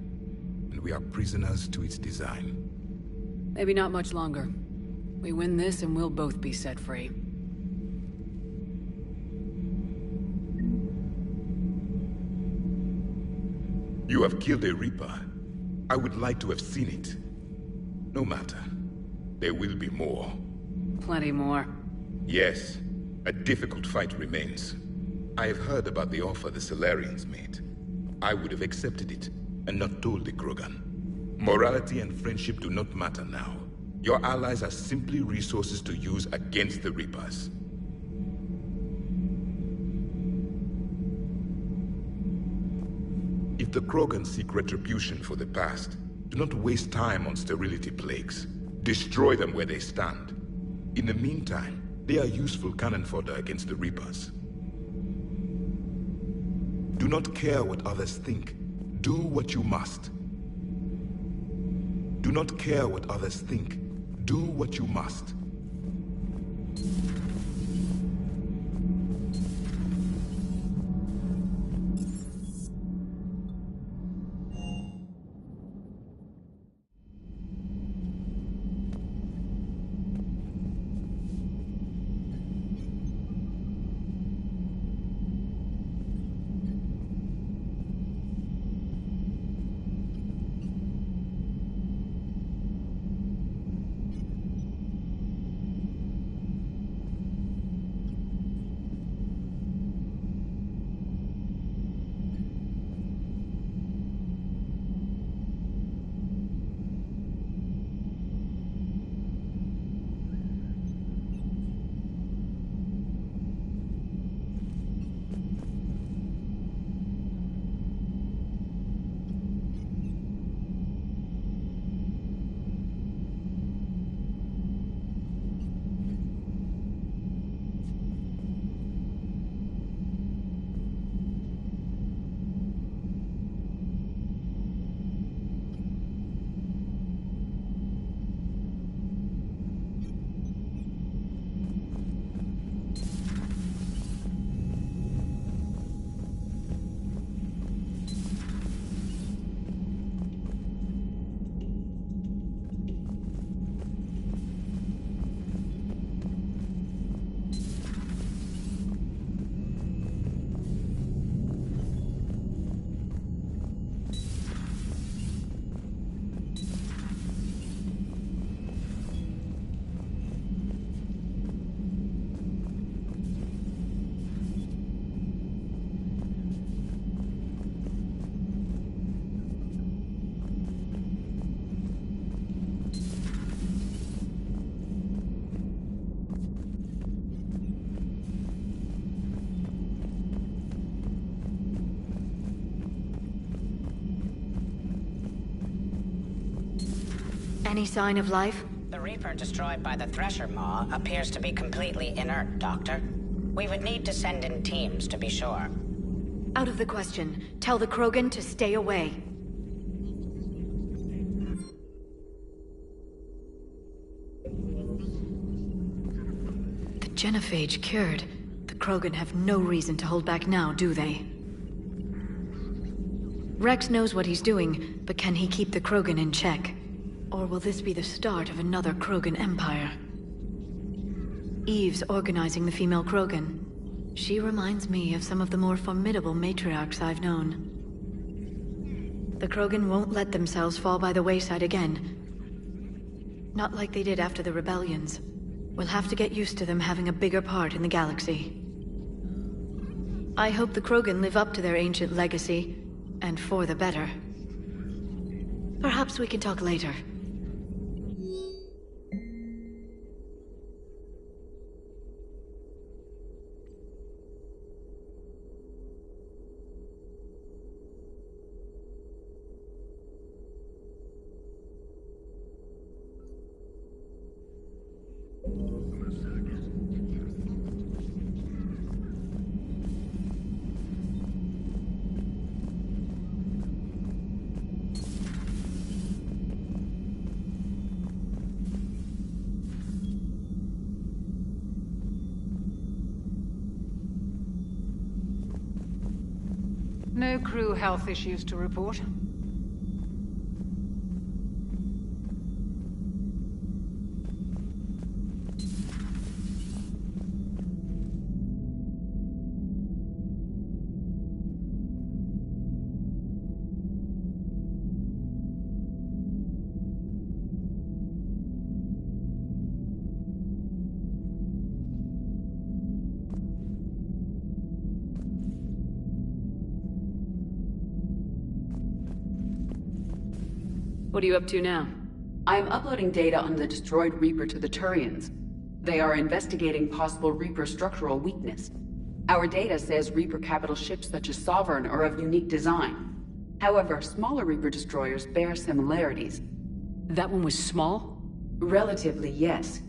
and we are prisoners to its design. Maybe not much longer. We win this and we'll both be set free. You have killed a Reaper. I would like to have seen it. No matter. There will be more. Plenty more. Yes. A difficult fight remains. I have heard about the offer the Salarians made. I would have accepted it, and not told the Krogan. Morality and friendship do not matter now. Your allies are simply resources to use against the Reapers. If the Krogan seek retribution for the past, do not waste time on sterility plagues. Destroy them where they stand. In the meantime, they are useful cannon fodder against the Reapers. Do not care what others think. Do what you must. Do not care what others think. Do what you must. Any sign of life? The Reaper destroyed by the Thresher Maw appears to be completely inert, Doctor. We would need to send in teams to be sure. Out of the question. Tell the Krogan to stay away. The genophage cured. The Krogan have no reason to hold back now, do they? Rex knows what he's doing, but can he keep the Krogan in check? Or will this be the start of another Krogan empire? Eve's organizing the female Krogan. She reminds me of some of the more formidable matriarchs I've known. The Krogan won't let themselves fall by the wayside again. Not like they did after the rebellions. We'll have to get used to them having a bigger part in the galaxy. I hope the Krogan live up to their ancient legacy, and for the better. Perhaps we can talk later. No crew health issues to report. What are you up to now? I am uploading data on the destroyed Reaper to the Turians. They are investigating possible Reaper structural weakness. Our data says Reaper capital ships such as Sovereign are of unique design. However, smaller Reaper destroyers bear similarities. That one was small? Relatively, yes.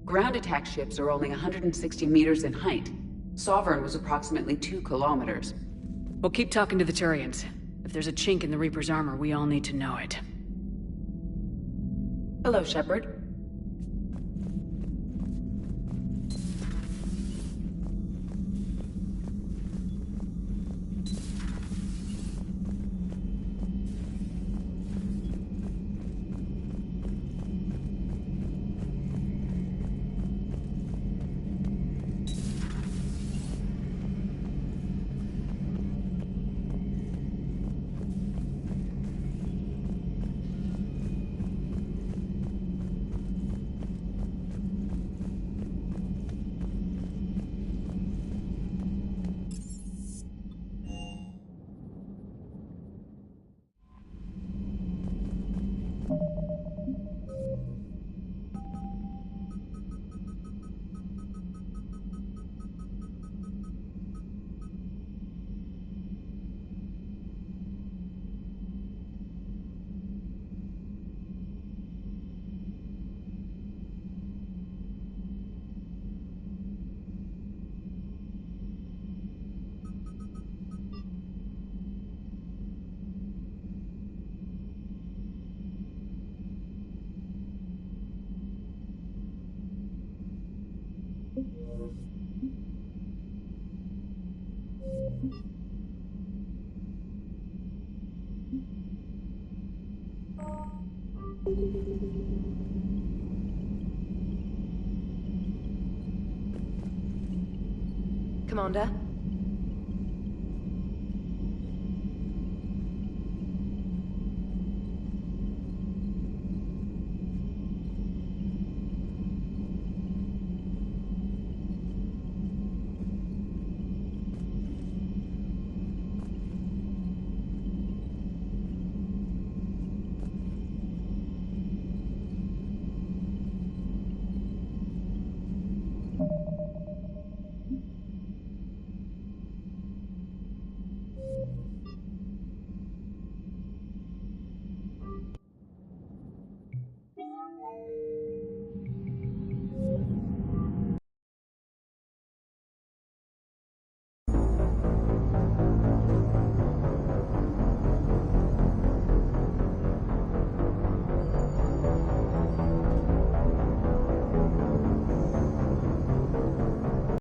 Ground attack ships are only 160 meters in height. Sovereign was approximately 2 kilometers. Well, keep talking to the Turians. If there's a chink in the Reaper's armor, we all need to know it. Hello, Shepard. Commander?